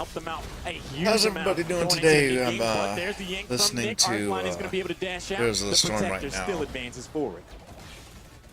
help them out a huge How's amount. everybody doing going today? into the game. I'm There's the yank listening from Nick. to Artline is going to be able to dash out. There's a The storm protector right now. still advances forward.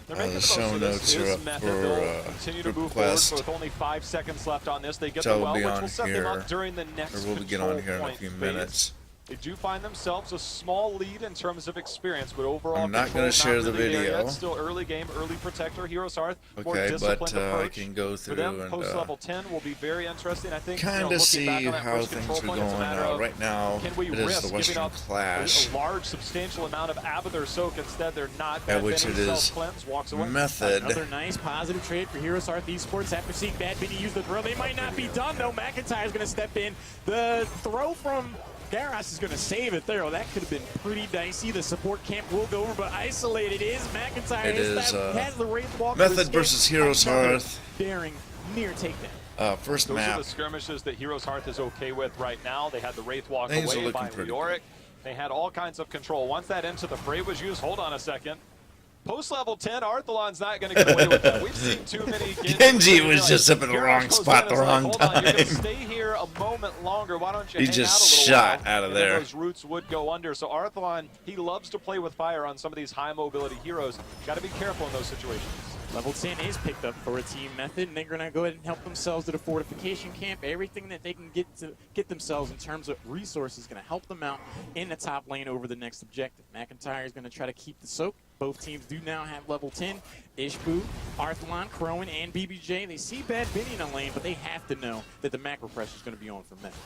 The show notes are up for continue to move forward request. with only 5 seconds left on this. They get So the we'll well, be which on will set them here, up during the next or we'll get on here in a few phase. minutes. They do find themselves a small lead in terms of experience, but overall I'm not going to share the really there video. yet. Still early game, early protector. Heroes Hearth, more Okay, disciplined but approach. I can go through For them, and post level 10 will be very interesting. I think kind of looking see back on that how first things control are point, it's a going. matter of Right now, can we it is risk the giving Western up Clash, a large, substantial amount of Abathur soak instead? They're not. at which it is Self-cleanse, walks away. Method. Another nice positive trade for Heroes Hearth Esports after seeing Bad Benny use the throw. They might not be done though. McIntyre's going to step in. The throw from Garros is going to save it there. That could have been pretty dicey. The support camp will go over, but isolated is McIntyre. It is has the Wraith Walker Method versus Heroes Hearth. Daring near takedown. First Those map. are the skirmishes that Heroes Hearth is okay with right now. They had the Wraith walk Things are away looking by pretty Leoric. They had all kinds of control. Once that Into the Fray was used, hold on a second. Post level 10, Arthalon's not going to get away with that. We've seen too many. Genji was just up in the wrong spot the wrong time. You're going to stay here a moment longer. Why don't you He hang just out a little shot while, out of and then there. those roots would go under. So Arthalon, he loves to play with fire on some of these high mobility heroes. Got to be careful in those situations. Level 10 is picked up for a team Method, and they're going to go ahead and help themselves to the fortification camp. Everything that they can get themselves in terms of resources is going to help them out in the top lane over the next objective. McIntyre is going to try to keep the soak. Both teams do now have level 10. Ishbu, Arthalon, Crowan, and BBJ. They see Bad Benny in the lane, but they have to know that the macro pressure is going to be on for Method.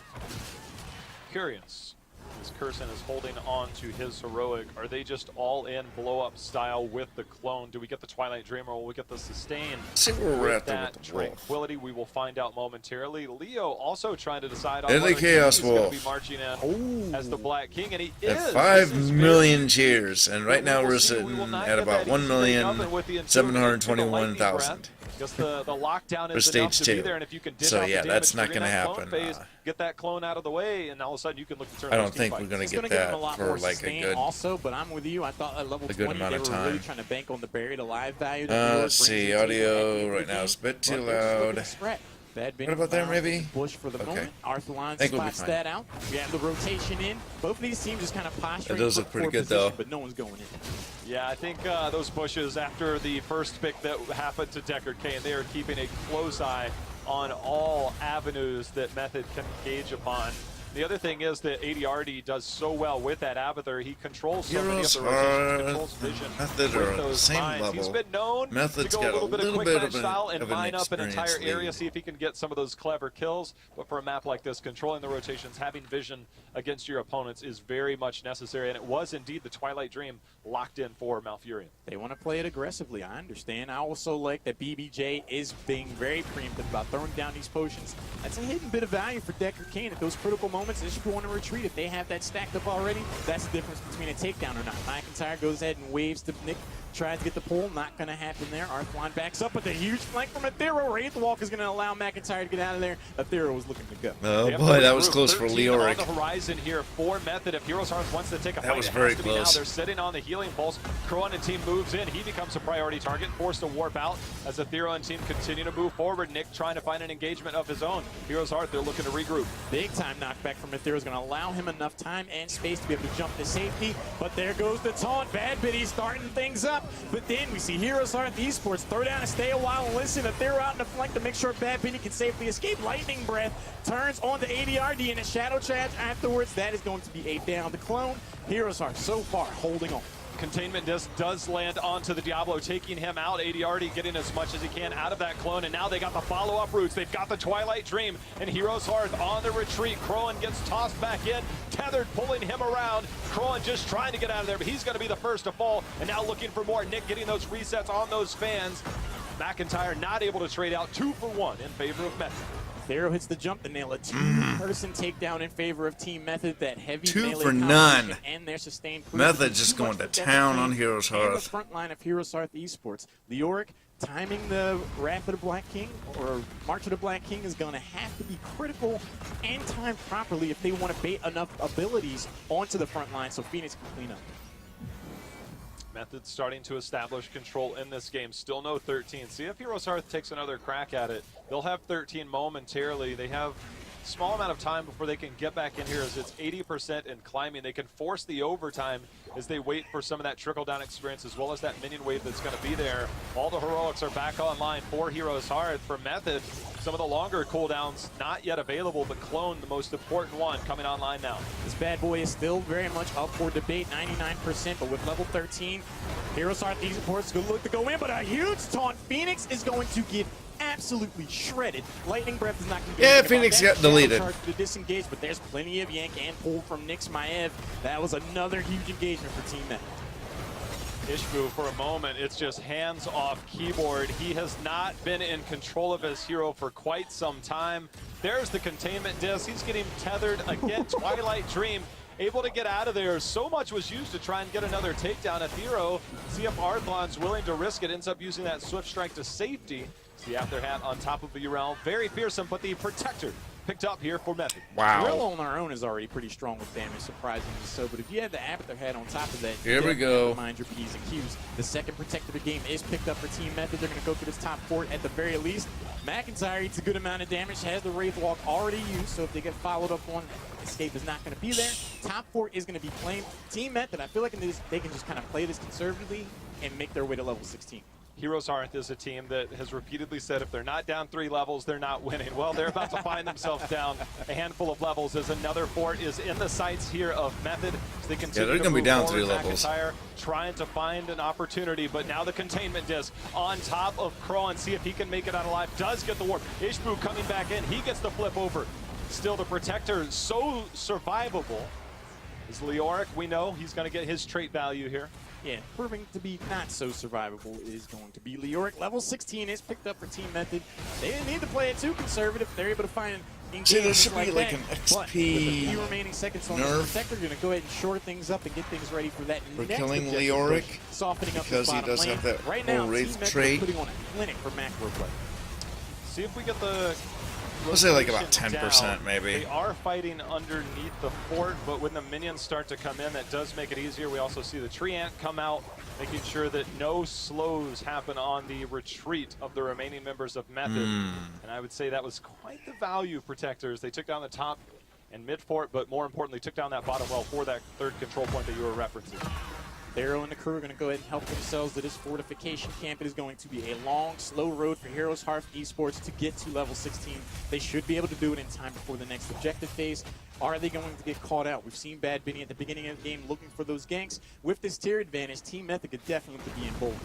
Curious. As Curson is holding on to his heroic, are they just all in blow-up style with the clone? Do we get the Twilight Dream or will we get the sustain? See where we're at there that with the wolf. tranquility, we will find out momentarily. Leo also trying to decide on And the whether Chaos he's going to be Wolf. marching in as the Black King, and he At is. 5 million cheers, and right now We will we're see. We sitting will not at get about that easy thing up, and with the intuitive lightning 1,721,000. breath, just the lockdown For is enough stage to be 2. there, and if you can dish So out the yeah, damage that's not during going to that clone happen. phase, get that clone out of the way, and all of a sudden you can look to turn I those don't think team we're fights. going It's to going get to give them a that lot for more like a sustain good. also, but I'm with you. I thought at level a good 20 amount they of were really time. trying to bank on the buried alive value. Let's see, audio right now is a bit too loud. Bad What about there, maybe? Push for the Okay. moment. Arthalon Think we'll be spots fine. that out. We have the rotation in. Both of these teams just kind of posturing. It does for- look pretty for good, position, though. But no one's going in. Yeah, I think those pushes after the first pick that happened to Deckard Kane, they are keeping a close eye on all avenues that Method can engage upon. The other thing is that ADRD does so well with that Abathur. He controls so many of Heroes the rotations, Hearth controls vision and Method are with on the those same mines. He's level. been known Method's to go got a little bit of quick bit match of an- style and of an mine up an entire experience area, lead. see if he can get some of those clever kills. But for a map like this, controlling the rotations, having vision against your opponents is very much necessary. And it was indeed the Twilight Dream locked in for Malfurion. They want to play it aggressively. I understand. I also like that BBJ is being very preemptive about throwing down these potions. That's a hidden bit of value for Deckard Kane at those critical moments. They should go on a retreat. If they have that stacked up already, that's the difference between a takedown or not. McIntyre goes ahead and waves to Nick, tries to get the pull. Not going to happen there. Arthalon backs up with a huge flank from Athero. Wraithwalk is going to allow McIntyre to get out of there. Athero was looking to go. Oh They have boy, to that was regroup. close for 13 on Leoric. the horizon here for Method. If Heroes Hearth wants to take a That fight, was it very has to be now. close. They're sitting on the healing pulse. Crowan and team moves in. He becomes a priority target, forced to warp out as Athero and team continue to move forward. Nick trying to find an engagement of his own. Heroes Hearth, they're looking to regroup. Big time knockback from Athero is going to allow him enough time and space to be able to jump to safety. But there goes the taunt. Bad Biddy starting things up. But then we see Heroes Hearth Esports throw down and stay a while and listen. Athero out in the flank to make sure Bad Biddy can safely escape. Lightning Breath turns on the ADRD and a Shadow Charge afterwards. That is going to be a down. The clone. Heroes Hearth so far holding on. Containment disc does land onto the Diablo, taking him out. ADRD getting as much as he can out of that clone, and now they got the follow-up roots. They've got the Twilight Dream, and Heroes Hearth on the retreat. Crowan gets tossed back in, tethered, pulling him around. Crowan just trying to get out of there, but he's going to be the first to fall, and now looking for more. Nick getting those resets on those fans. McIntyre not able to trade out 2 for 1 in favor of Method. Athero hits the jump to nail a two-person takedown in favor of Team Method. That heavy 2 melee for combination none. and their sustained Method just going to town on Heroes and the Hearth. front line of Heroes Hearth Esports. Leoric timing the Wrath of the Black King or March of the Black King is going to have to be critical and timed properly if they want to bait enough abilities onto the front line so Phoenix can clean up. Method starting to establish control in this game. Still no 13. See if Heroes Hearth takes another crack at it. They'll have 13 momentarily. They have small amount of time before they can get back in here, as it's 80% in climbing. They can force the overtime as they wait for some of that trickle-down experience, as well as that minion wave that's going to be there. All the heroics are back online for Heroes Hearth. For Method, some of the longer cooldowns not yet available, but Clone, the most important one, coming online now. This bad boy is still very much up for debate, 99%, but with level 13, Heroes Hearth esports is going to look to go in, but a huge taunt. Phoenix is going to get absolutely shredded. Lightning Breath is not going to get Yeah, Phoenix got deleted. To disengage, but there's plenty of yank and pull from Nyx Maev. That was another huge engagement for Team Method. Ishbu, for a moment, it's just hands off keyboard. He has not been in control of his hero for quite some time. There's the containment disc. He's getting tethered again. Twilight Dream able to get out of there. So much was used to try and get another takedown. Athero, see if Arthlon's willing to risk it, ends up using that Swift Strike to safety. The After Hat on top of the Urel. Very fearsome, but the Protector picked up here for Method. Wow. Urel on our own is already pretty strong with damage, surprisingly so. But if you have the After Hat on top of that, here we go. Mind your P's and Q's. The second Protector of the game is picked up for Team Method. They're going to go for this top fort at the very least. McIntyre eats a good amount of damage, has the Wraith Walk already used, so if they get followed up on, escape is not going to be there. Top fort is going to be claimed. Team Method, I feel like they can just kind of play this conservatively and make their way to level 16. Heroes Hearth is a team that has repeatedly said if they're not down 3 levels, they're not winning. Well, they're about to find themselves down a handful of levels as another fort is in the sights here of Method. As they continue they're going to be down 3 forward. levels. McIntyre trying to find an opportunity, but now the containment disc on top of Crow and see if he can make it out alive. Does get the warp. Ishbu coming back in. He gets the flip over. Still the Protector so survivable. Is Leoric, we know he's going to get his trait value here. Yeah, proving to be not so survivable is going to be Leoric. Level 16 is picked up for Team Method. They didn't need to play it too conservative. They're able to find there should be like that. an But with the few remaining seconds on the Protector, going to go ahead and shore things up and get things ready for that We're next killing objective Leoric push, softening up because the he bottom does lane. have that right whole now, Wraith Team Method trait. is putting on a clinic for macro play. See if we get the I'll say like about 10% down. maybe. They are fighting underneath the fort, but when the minions start to come in, that does make it easier. We also see the tree ant come out, making sure that no slows happen on the retreat of the remaining members of Method. And I would say that was quite the value, Protectors. They took down the top and mid fort, but more importantly, took down that bottom well for that third control point that you were referencing. Darrow and the crew are going to go ahead and help themselves to this fortification camp. It is going to be a long, slow road for Heroes Hearth Esports to get to level 16. They should be able to do it in time before the next objective phase. Are they going to get caught out? We've seen Bad Benny at the beginning of the game looking for those ganks. With this tier advantage, Team Method could definitely be in bold.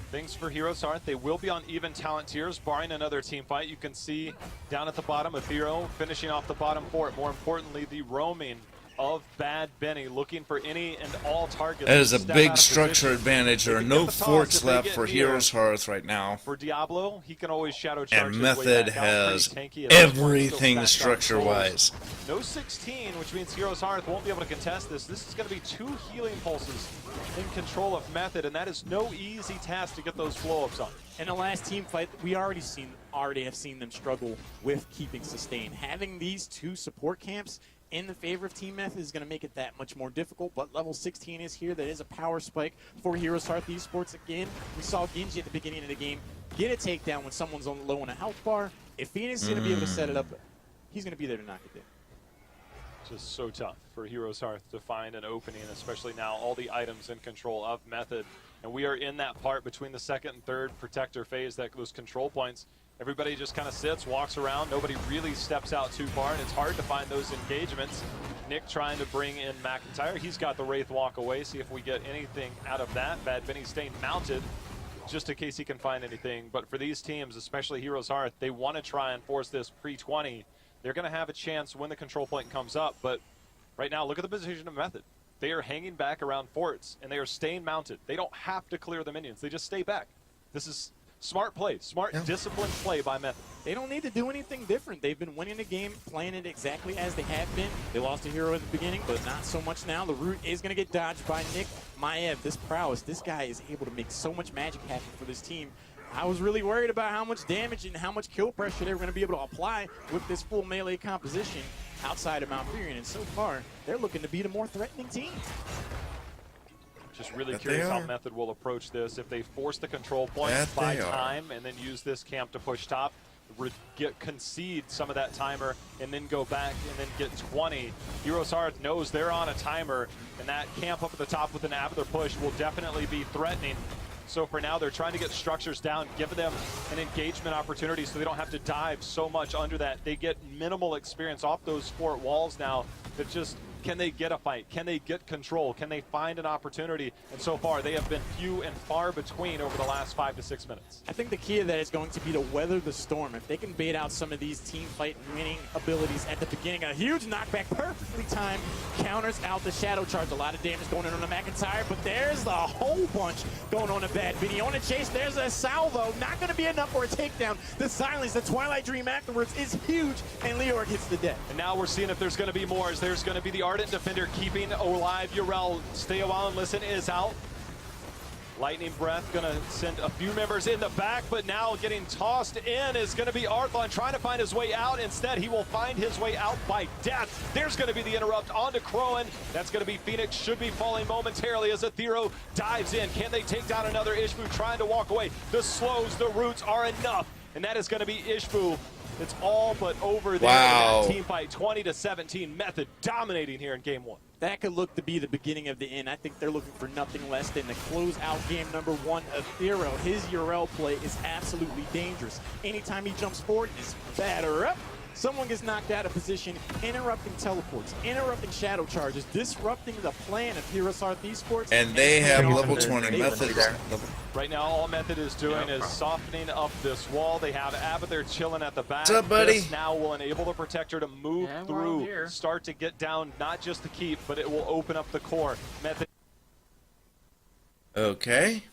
Things for Heroes Hearth, they will be on even talent tiers, barring another team fight. You can see down at the bottom, Athero finishing off the bottom fort. More importantly, the roaming of Bad Benny, looking for any and all targets. That is a big structure advantage. There are no forts left for Heroes Hearth right now. For Diablo, he can always shadow charge. And Method has everything structure-wise. No 16, which means Heroes Hearth won't be able to contest this. This is going to be 2 healing pulses in control of Method, and that is no easy task to get those flow-ups on. In the last team fight, we already have seen them struggle with keeping sustain. Having these 2 support camps in the favor of Team Method is going to make it that much more difficult, but level 16 is here. That is a power spike for Heroes Hearth Esports again. We saw Genji at the beginning of the game get a takedown when someone's on low on a health bar. If Phoenix is going to be able to set it up, he's going to be there to knock it down. Just so tough for Heroes Hearth to find an opening, especially now all the items in control of Method. And we are in that part between the second and third Protector phase, that those control points. Everybody just kind of sits, walks around. Nobody really steps out too far, and it's hard to find those engagements. Nick trying to bring in McIntyre. He's got the Wraith walk away. See if we get anything out of that. Bad Benny staying mounted just in case he can find anything. But for these teams, especially Heroes Hearth, they want to try and force this pre-20. They're going to have a chance when the control point comes up. But right now, look at the position of Method. They are hanging back around forts, and they are staying mounted. They don't have to clear the minions. They just stay back. This is smart play, smart, disciplined play by Method. They don't need to do anything different. They've been winning the game, playing it exactly as they have been. They lost a hero at the beginning, but not so much now. The root is going to get dodged by Nyx Maev. This prowess, this guy is able to make so much magic happen for this team. I was really worried about how much damage and how much kill pressure they were going to be able to apply with this full melee composition outside of Malfurion, and so far, they're looking to be the more threatening team. Just really curious how Method will approach this. If they force the control point by time and then use this camp to push top, concede some of that timer and then go back and then get 20. Heroes Hearth knows they're on a timer, and that camp up at the top with an Abathur push will definitely be threatening. So for now, they're trying to get structures down, give them an engagement opportunity so they don't have to dive so much under that. They get minimal experience off those fort walls now. That just, can they get a fight? Can they get control? Can they find an opportunity? And so far, they have been few and far between over the last 5 to 6 minutes. I think the key of that is going to be to weather the storm. If they can bait out some of these team fight winning abilities at the beginning, a huge knockback, perfectly timed, counters out the shadow charge. A lot of damage going in on the McIntyre, but there's the whole bunch going on a Bad Vinny. On a chase, there's a salvo. Not going to be enough for a takedown. The silence, the Twilight Dream afterwards is huge, and Leoric hits the deck. And now we're seeing if there's going to be more, as there's going to be the Ardent Defender keeping alive. Urel, stay a while and listen, is out. Lightning Breath going to send a few members in the back, but now getting tossed in is going to be Arthlon trying to find his way out. Instead, he will find his way out by death. There's going to be the interrupt onto Crowan. That's going to be Phoenix, should be falling momentarily as Athero dives in. Can they take down another Ishbu trying to walk away? The slows, the roots are enough, and that is going to be Ishbu. It's all but over there. Wow. In that team fight, 20-17, Method dominating here in game 1. That could look to be the beginning of the end. I think they're looking for nothing less than to close out game number 1 of Thero. His URL play is absolutely dangerous. Anytime he jumps forward, it's batter up. Someone gets knocked out of position, interrupting teleports, interrupting shadow charges, disrupting the plan of Heroes Hearth Esports. And they have level They 20 methods. Right now, all Method is doing is softening up this wall. They have Abathur chilling at the back. What's up, buddy? This now will enable the Protector to move through, start to get down not just the keep, but it will open up the core. Method. Okay.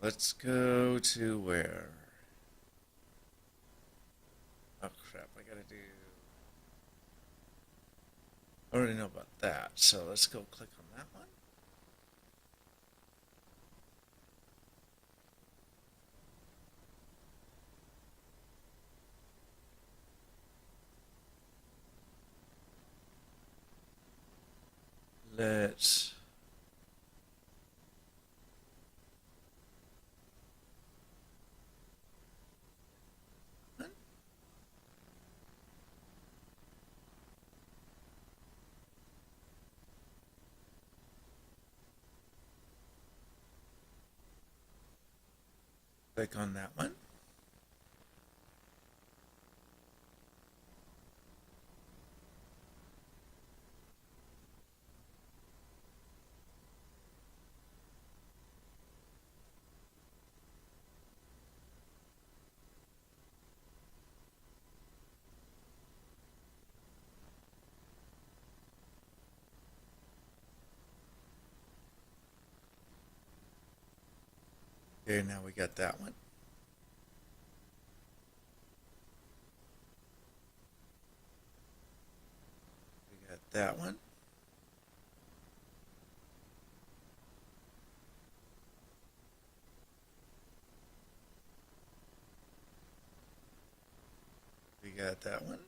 Let's go to where? Oh crap, I gotta do... I already know about that, so let's go click on that one. Let's... click on that one. Okay, now we got that one. We got that one. We got that one.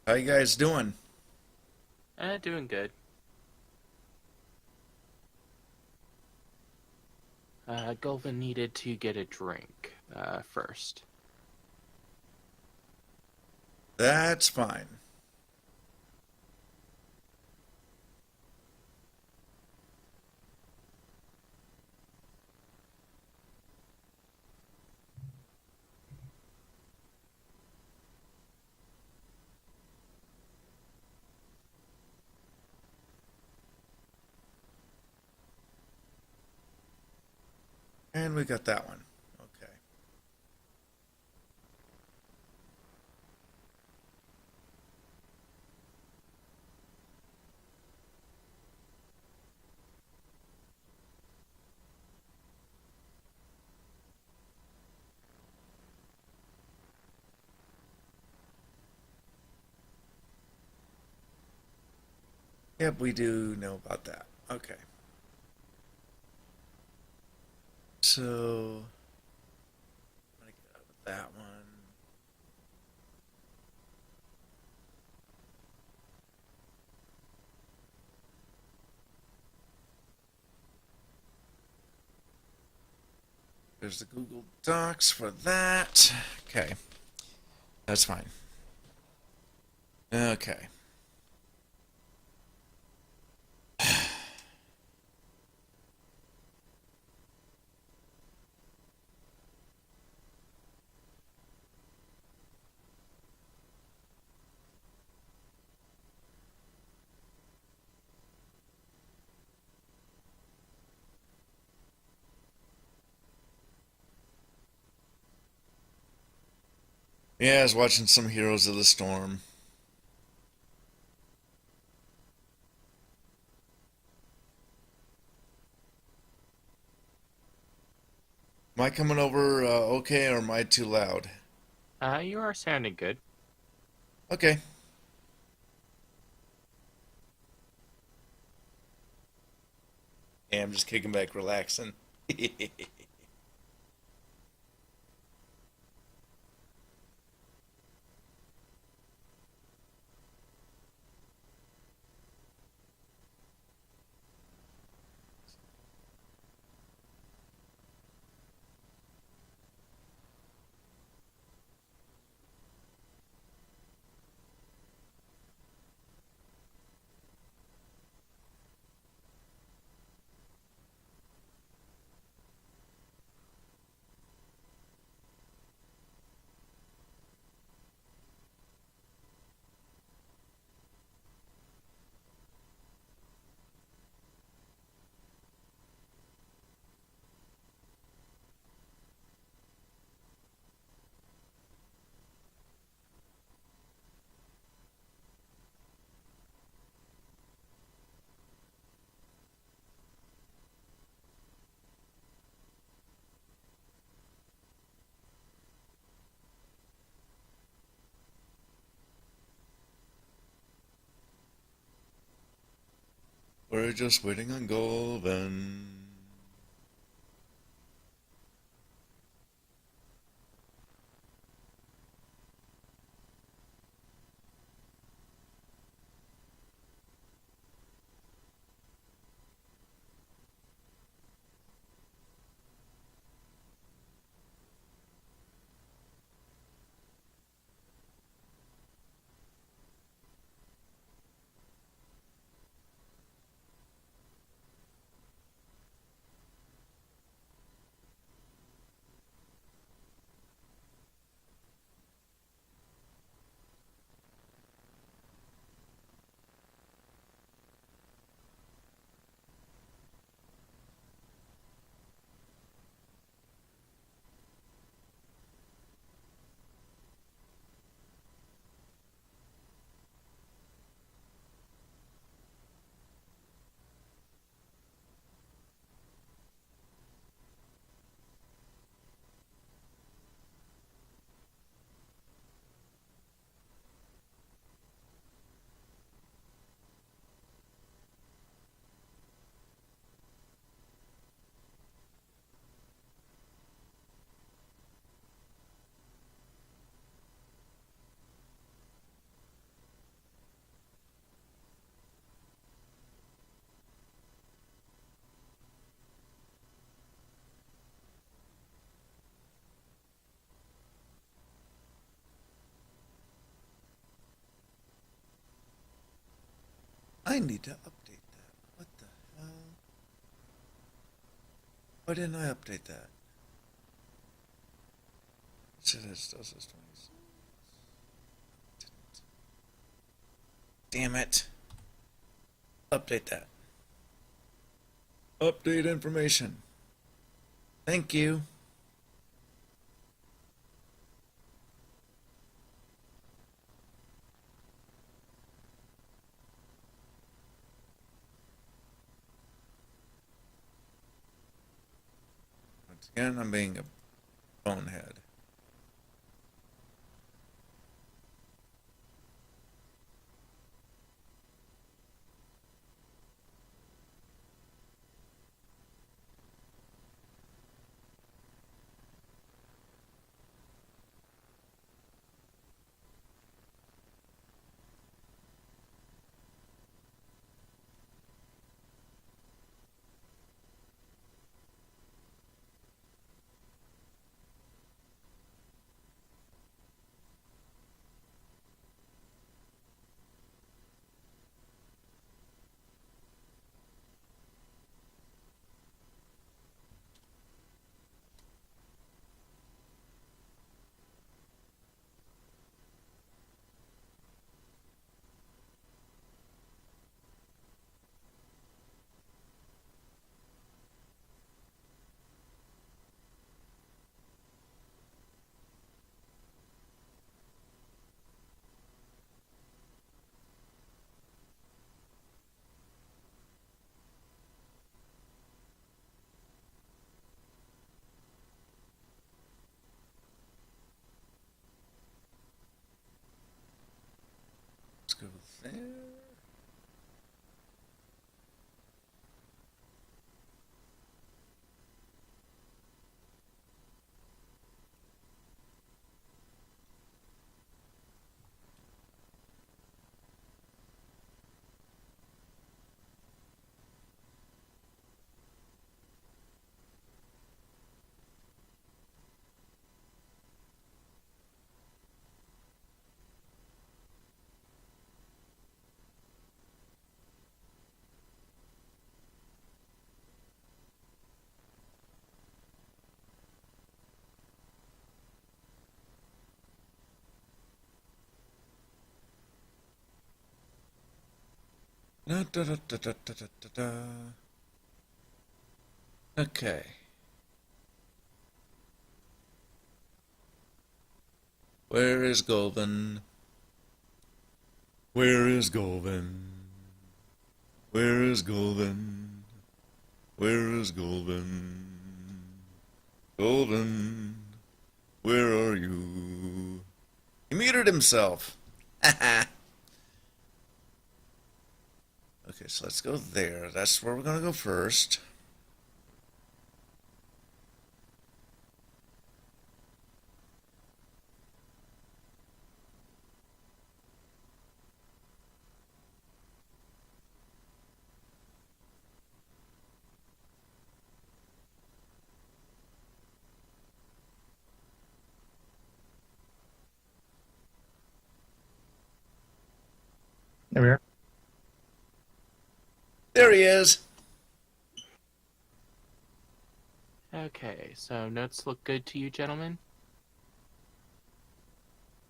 How you guys doing? Doing good. Golvin needed to get a drink first. That's fine. And we got that one. Okay. Yep, we do know about that. Okay. So, I'm gonna get out of that one. There's the Google Docs for that. Okay. That's fine. Okay. Yeah, I was watching some Heroes of the Storm. Am I coming over okay, or am I too loud? You are sounding good. Okay. Yeah, I'm just kicking back, relaxing. We're just waiting on Golven. I need to update that. What the hell? Why didn't I update that? Shit, it still says 26. Damn it. Update that. Update information. Thank you. Once again, I'm being a bonehead. there. Da, da, da, da, da, da, da, da. Okay. Where is Golden? Where is Golden? Where is Golden? Where is Golden? Golden, where are you? He muted himself. Okay, so let's go there. That's where we're going to go first. There we are. There he is. Okay, so notes look good to you, gentlemen?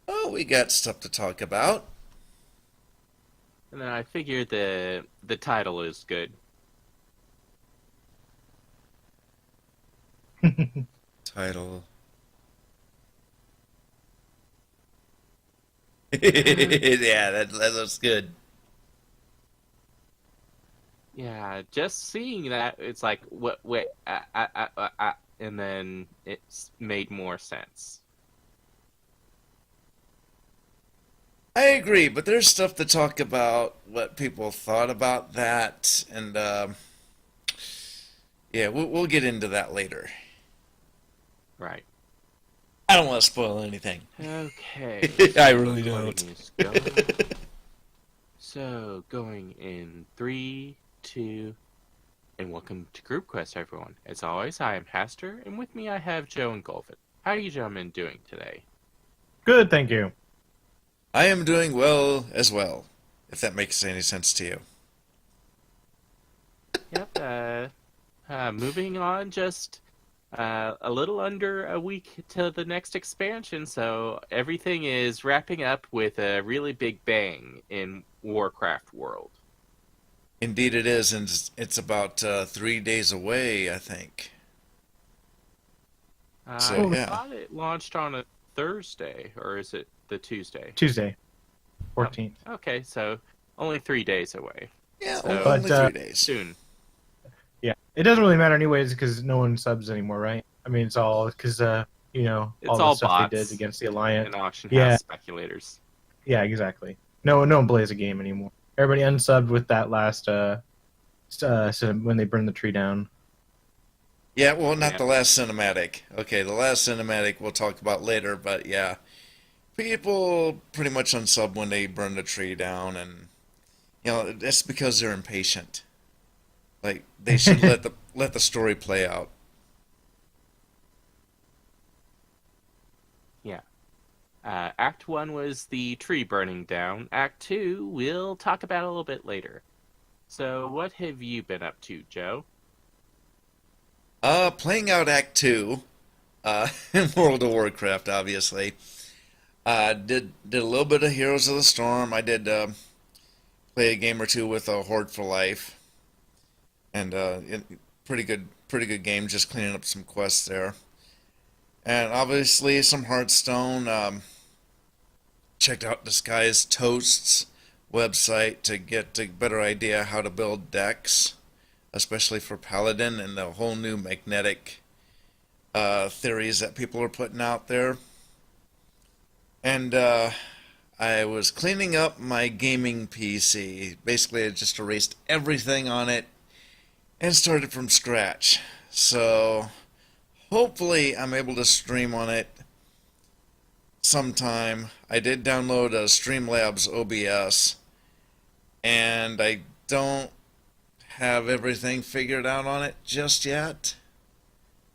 Oh, we got stuff to talk about. And then I figure the title is good. Title. Yeah, that looks good. Yeah, just seeing that, it's like, wait, and then it's made more sense. I agree, but there's stuff to talk about, what people thought about that, and yeah, we'll get into that later. Right. I don't want to spoil anything. Okay. I really Recording don't. is going. So, going in 3, 2, and welcome to Group Quest, everyone. As always, I am Haster, and with me I have Joe and Golfin. How are you gentlemen doing today? Good, thank you. I am doing well as well, if that makes any sense to you. Yep, moving on, just a little under a week to the next expansion, so everything is wrapping up with a really big bang in Warcraft World. Indeed it is, and it's about 3 days away, I think. So, I yeah. thought it launched on a Thursday, or is it the Tuesday? Tuesday, 14th. Okay, so only 3 days away. Yeah, So- only But, 3 days. Soon. Yeah, it doesn't really matter anyways because no one subs anymore, right? I mean, it's all because you know, It's all the all stuff bots they did against the Alliance. And auction house Yeah. speculators. Yeah, exactly. No one plays a game anymore. Everybody unsubbed with that last so when they burned the tree down. Yeah, well, not Yeah. the last cinematic. Okay, the last cinematic we'll talk about later, but yeah. People pretty much unsub when they burn the tree down, and, you know, that's because they're impatient. Like, they should let the story play out. Yeah. Act 1 was the tree burning down. Act 2 we'll talk about a little bit later. So what have you been up to, Joe? Playing out Act 2, in World of Warcraft, obviously. Did a little bit of Heroes of the Storm. I did play a game or two with Horde for Life, and pretty good game. Just cleaning up some quests there, and obviously some Hearthstone. Checked out Disguised Toast's website to get a better idea how to build decks, especially for Paladin and the whole new magnetic theories that people are putting out there. And I I was cleaning up my gaming PC. Basically, I just erased everything on it and started from scratch. So, hopefully, I'm able to stream on it sometime. I did download a Streamlabs OBS, and I don't have everything figured out on it just yet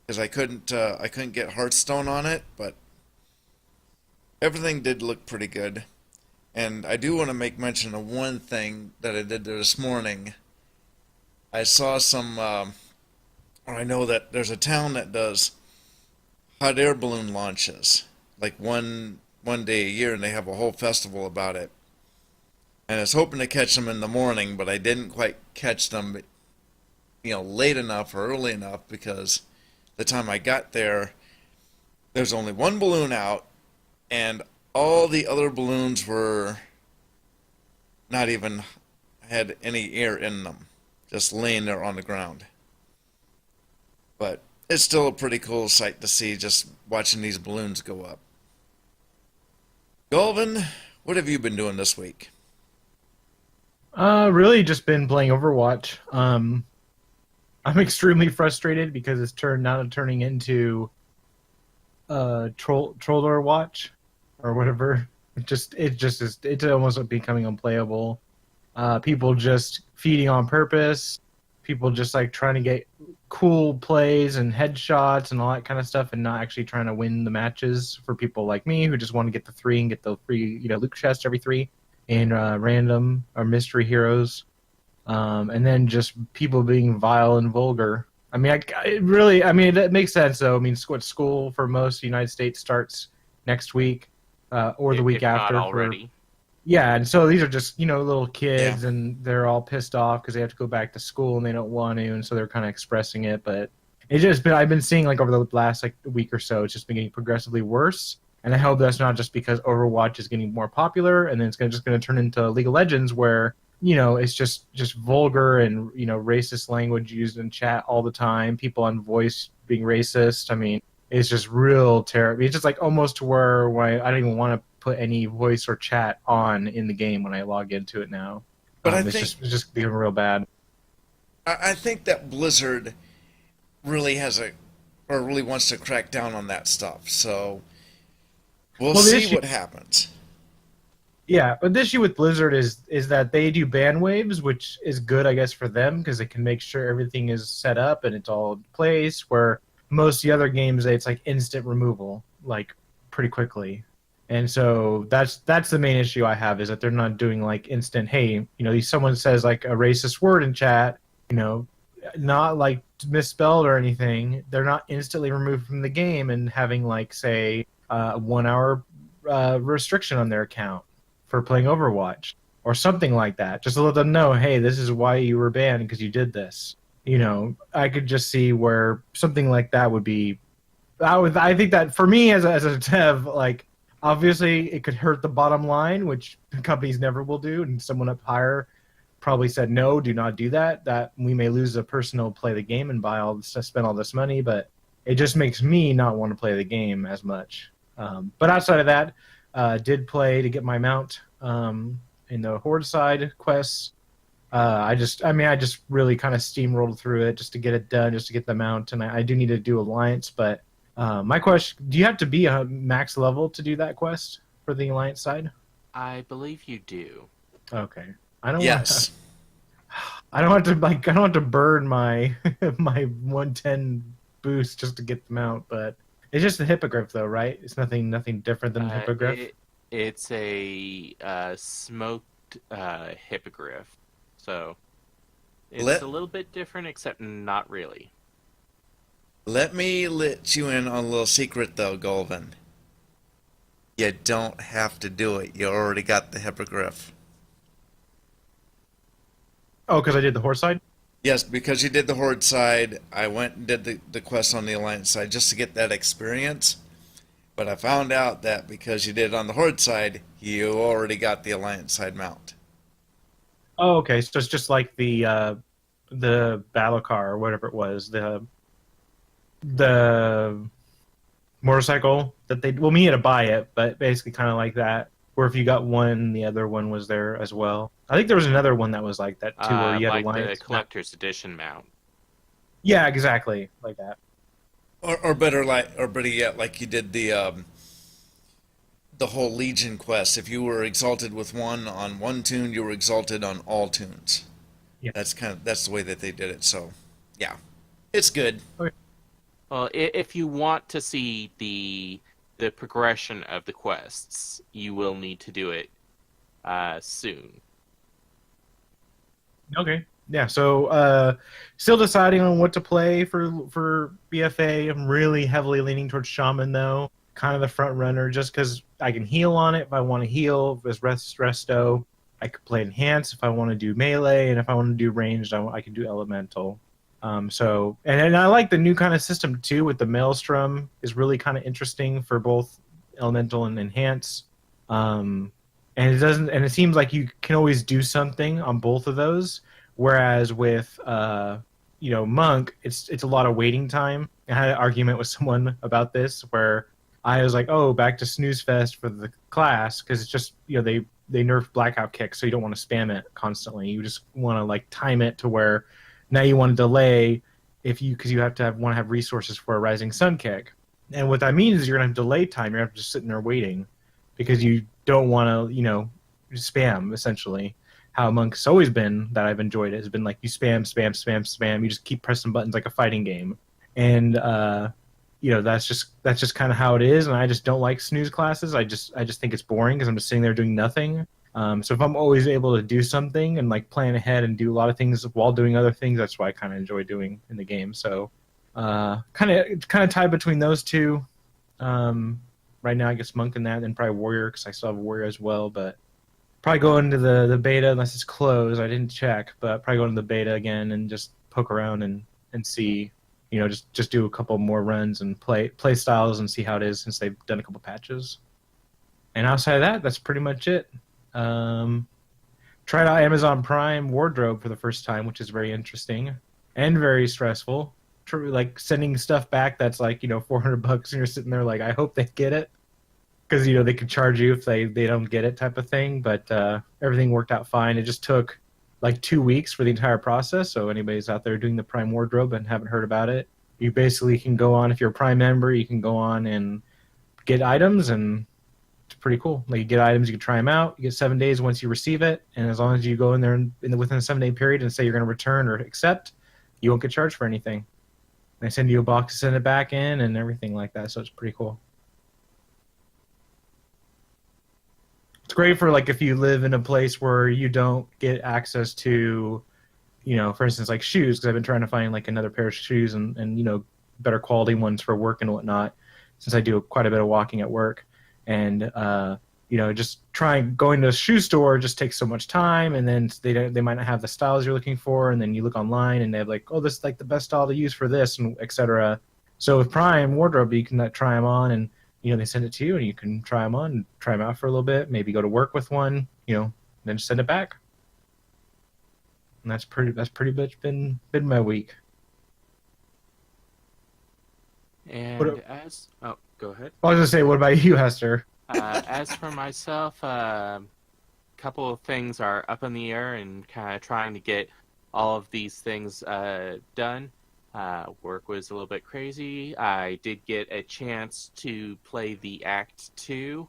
because I couldn't get Hearthstone on it, but everything did look pretty good. And I do want to make mention of one thing that I did there this morning. I saw some, or I know that there's a town that does hot air balloon launches, like one day a year, and they have a whole festival about it. And I was hoping to catch them in the morning, but I didn't quite catch them, late enough or early enough because the time I got there, there's only one balloon out, and all the other balloons were not even had any air in them, just laying there on the ground. But it's still a pretty cool sight to see, just watching these balloons go up. Golvin, what have you been doing this week? Really just been playing Overwatch. I'm extremely frustrated because it's turning into Troller Watch or whatever. It's almost becoming unplayable. People just feeding on purpose. People just like trying to get cool plays and headshots and all that kind of stuff, and not actually trying to win the matches for people like me who just want to get the 3 and get the free, loot chest every 3 and random or mystery heroes. And then just people being vile and vulgar. I mean, it makes sense though. I mean, school for most United States starts next week or the week if after. not already. Yeah, and so these are just little kids, and they're all pissed off because they have to go back to school and they don't want to, and so they're kind of expressing it. But I've been seeing like over the last week or so, it's just been getting progressively worse. And I hope that's not just because Overwatch is getting more popular, and then it's just going to turn into League of Legends where it's just vulgar and racist language used in chat all the time. People on voice being racist. I mean, it's just real terrible. It's just like almost to where I don't even want to put any voice or chat on in the game when I log into it now. But it's just becoming real bad. I think that Blizzard really really wants to crack down on that stuff. So we'll see what happens. Yeah, but the issue with Blizzard is that they do ban waves, which is good, I guess, for them because they can make sure everything is set up and it's all in place. Where most of the other games, it's like instant removal, like pretty quickly. And so that's the main issue I have is that they're not doing like instant. Hey, someone says like a racist word in chat, not like misspelled or anything. They're not instantly removed from the game and having like say a 1 hour restriction on their account for playing Overwatch or something like that. Just to let them know, hey, this is why you were banned because you did this. I could just see where something like that would be. I think that for me as a dev, like obviously it could hurt the bottom line, which companies never will do, and someone up higher probably said no, do not do that. That we may lose a person who'll play the game and spend all this money, but it just makes me not want to play the game as much. But outside of that, did play to get my mount in the Horde side quests. I just really kind of steamrolled through it just to get it done, just to get the mount, and I do need to do Alliance. But my question: do you have to be a max level to do that quest for the Alliance side? I believe you do. Okay, I don't. Yes. I don't have to burn my my 110 boost just to get the mount, but it's just the hippogriff though, right? It's nothing different than the hippogriff. It's a smoked hippogriff, so it's a little bit different, except not really. Let me let you in on a little secret though, Golvin. You don't have to do it. You already got the hippogriff. Oh, because I did the horse side? Yes, because you did the Horde side, I went and did the quest on the Alliance side just to get that experience. But I found out that because you did it on the Horde side, you already got the Alliance side mount. Oh, okay. So it's just like the battle car or whatever it was, the motorcycle that we had to buy it, but basically kind of like that. where if you got one, the other one was there as well. I think there was another one that was like that too, where you had like the alliance. collector's edition mount. Yeah, exactly, like that. Or better yet, like you did the whole Legion quest. If you were exalted with one on one tune, you were exalted on all tunes. Yeah. That's the way that they did it. So, yeah, it's good. Okay. Well, if you want to see the progression of the quests, you will need to do it soon. Okay. Yeah. So, still deciding on what to play for BFA. I'm really heavily leaning towards Shaman though, kind of the front runner, just because I can heal on it if I want to heal as Resto. I could play Enhance if I want to do melee, and if I want to do ranged, I can do Elemental. And I like the new kind of system too with the Maelstrom is really kind of interesting for both Elemental and Enhance. And it seems like you can always do something on both of those. Whereas with Monk, it's a lot of waiting time. I had an argument with someone about this where I was like, oh, back to Snooze Fest for the class, because it's just they nerfed blackout kick, so you don't want to spam it constantly. You just want to like time it to where now you want to delay because you want to have resources for a rising sun kick. And what that means is you're gonna have delay time. You're gonna have to just sitting there waiting because you don't want to spam essentially. How Monk's always been that I've enjoyed it has been like you spam. You just keep pressing buttons like a fighting game, and that's just kind of how it is. And I just don't like snooze classes. I just think it's boring because I'm just sitting there doing nothing. So if I'm always able to do something and like plan ahead and do a lot of things while doing other things, that's what I kind of enjoy doing in the game. So kind of tied between those two. Right now, I guess Monk and that, and probably Warrior because I still have a Warrior as well. But probably go into the beta unless it's closed. I didn't check, but probably go into the beta again and just poke around and see. Just do a couple more runs and play styles and see how it is since they've done a couple patches. And outside of that, that's pretty much it. Tried out Amazon Prime Wardrobe for the first time, which is very interesting and very stressful. Like sending stuff back that's like $400 and you're sitting there like I hope they get it because they could charge you if they don't get it type of thing. But everything worked out fine. It just took like 2 weeks for the entire process. So anybody's out there doing the Prime Wardrobe and haven't heard about it, you basically can go on, if you're a Prime member, you can go on and get items, and it's pretty cool. Like you get items, you can try them out. You get 7 days once you receive it, and as long as you go in there within a 7-day period and say you're going to return or accept, you won't get charged for anything. They send you a box to send it back in and everything like that, so it's pretty cool. It's great for like if you live in a place where you don't get access to, for instance, like shoes, because I've been trying to find like another pair of shoes and better quality ones for work and whatnot, since I do quite a bit of walking at work. And just going to a shoe store just takes so much time, and then they might not have the styles you're looking for, and then you look online and they have like, oh, this is like the best style to use for this, and etc. So with Prime Wardrobe, you can try them on, and they send it to you, and you can try them on, and try them out for a little bit, maybe go to work with one, then just send it back. And that's pretty much been my week. And go ahead. I was gonna say, what about you, Hester? As for myself, couple of things are up in the air and kind of trying to get all of these things done. Work was a little bit crazy. I did get a chance to play the Act 2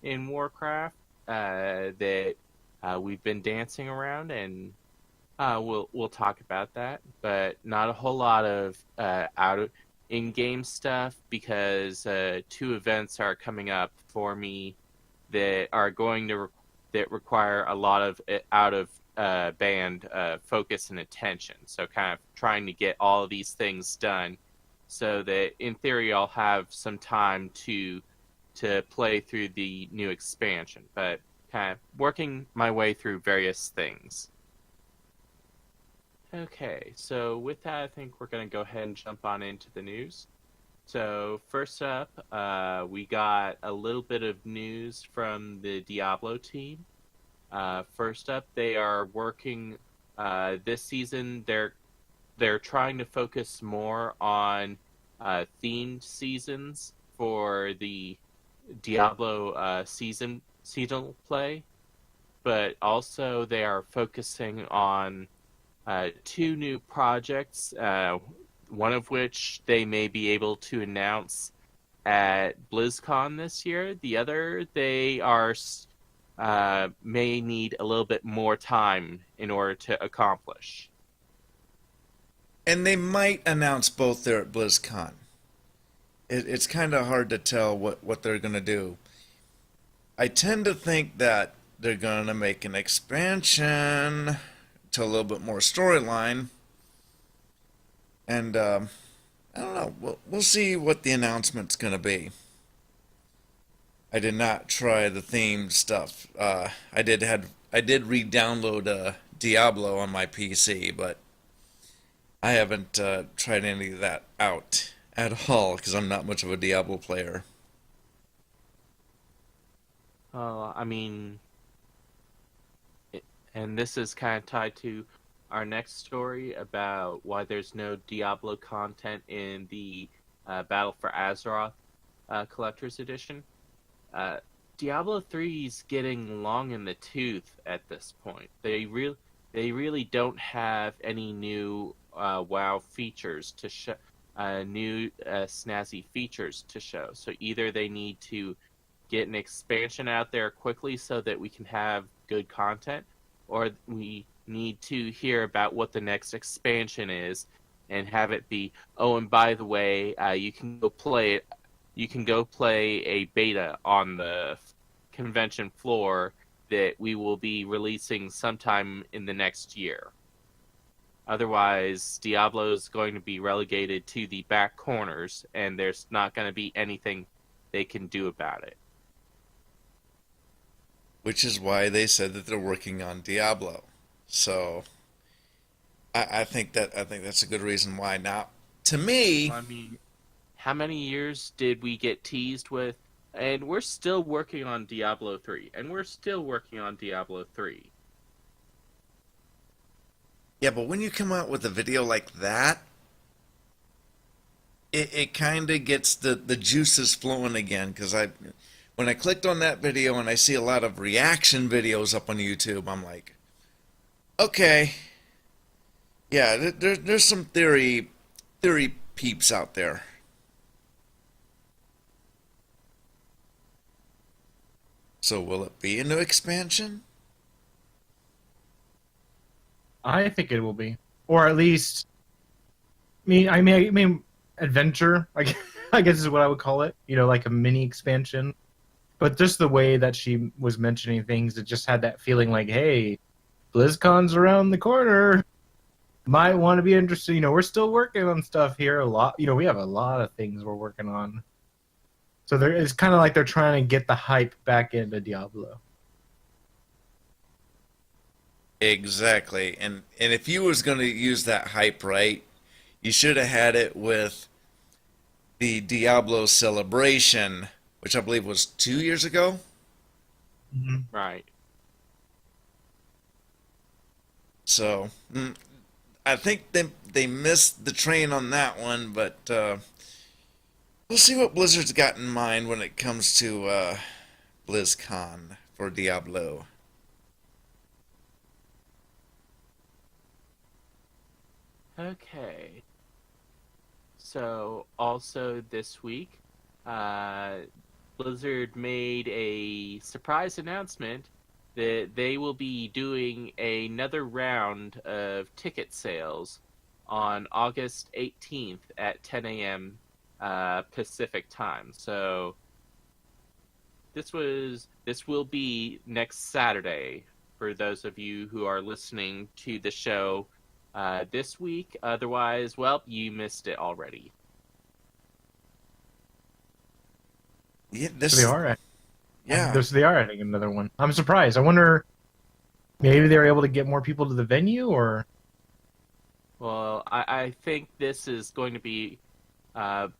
in Warcraft that we've been dancing around, and we'll talk about that. But not a whole lot of in-game stuff because 2 events are coming up for me that are going to that require a lot of out of band focus and attention. So kind of trying to get all of these things done so that in theory I'll have some time to play through the new expansion, but kind of working my way through various things. Okay, so with that, I think we're going to go ahead and jump on into the news. So first up, we got a little bit of news from the Diablo team. First up, they are working this season. They're trying to focus more on themed seasons for the Diablo season seasonal play, but also they are focusing on two new projects, one of which they may be able to announce at BlizzCon this year. The other, they are may need a little bit more time in order to accomplish. And they might announce both there at BlizzCon. It's kind of hard to tell what they're going to do. I tend to think that they're going to make an expansion to a little bit more storyline. And I don't know. We'll see what the announcement's going to be. I did not try the theme stuff. I did re-download Diablo on my PC, but I haven't tried any of that out at all because I'm not much of a Diablo player. I mean, and this is kind of tied to our next story about why there's no Diablo content in the Battle for Azeroth Collector's Edition. Diablo 3 is getting long in the tooth at this point. They really don't have any new WoW features to show, new snazzy features to show. So either they need to get an expansion out there quickly so that we can have good content, or we need to hear about what the next expansion is and have it be, oh, and by the way, you can go play it. You can go play a beta on the convention floor that we will be releasing sometime in the next year. Otherwise, Diablo is going to be relegated to the back corners, and there's not going to be anything they can do about it. Which is why they said that they're working on Diablo. So I think that's a good reason why. Now, to me, I mean, how many years did we get teased with? And we're still working on Diablo 3. And we're still working on Diablo 3. yeah, but when you come out with a video like that, it kind of gets the juices flowing again. Because when I clicked on that video and I see a lot of reaction videos up on YouTube, I'm like, okay, yeah, there's some theory peeps out there. So will it be a new expansion? I think it will be, or at least, I mean, adventure. I guess is what I would call it. You know, like a mini expansion. But just the way that she was mentioning things, it just had that feeling like, hey, BlizzCon's around the corner. Might want to be interested. You know, we're still working on stuff here a lot. You know, we have a lot of things we're working on. So it's kind of like they're trying to get the hype back into Diablo. Exactly. And if you was going to use that hype right, you should have had it with the Diablo celebration, which I believe was 2 years ago. Mm-hmm. Right. So I think they missed the train on that one, but we'll see what Blizzard's got in mind when it comes to BlizzCon for Diablo. Okay. So, also this week, Blizzard made a surprise announcement that they will be doing another round of ticket sales on August 18th at 10 a.m. Pacific time. So, this will be next Saturday for those of you who are listening to the show this week. Otherwise, well, you missed it already. Yeah, So they are. yeah. So they are adding another one. I'm surprised. I wonder, maybe they were able to get more people to the venue, or Well, I think this is going to be...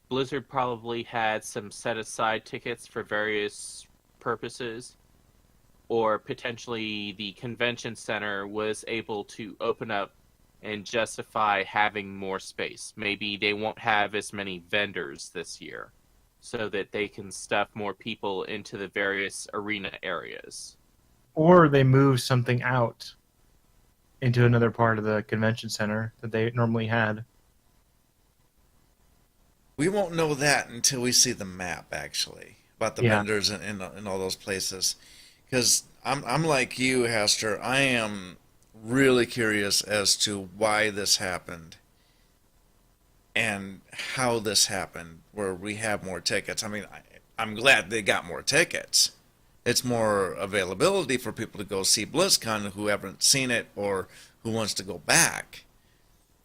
Blizzard probably had some set-aside tickets for various purposes, or potentially the convention center was able to open up and justify having more space. Maybe they won't have as many vendors this year. so that they can stuff more people into the various arena areas. Or they move something out into another part of the convention center that they normally had. We won't know that until we see the map, actually, about the Yeah. vendors and all those places. Because I'm like you, Hester. I am really curious as to why this happened and how this happened, where we have more tickets. I mean, I'm glad they got more tickets. It's more availability for people to go see BlizzCon who haven't seen it or who wants to go back.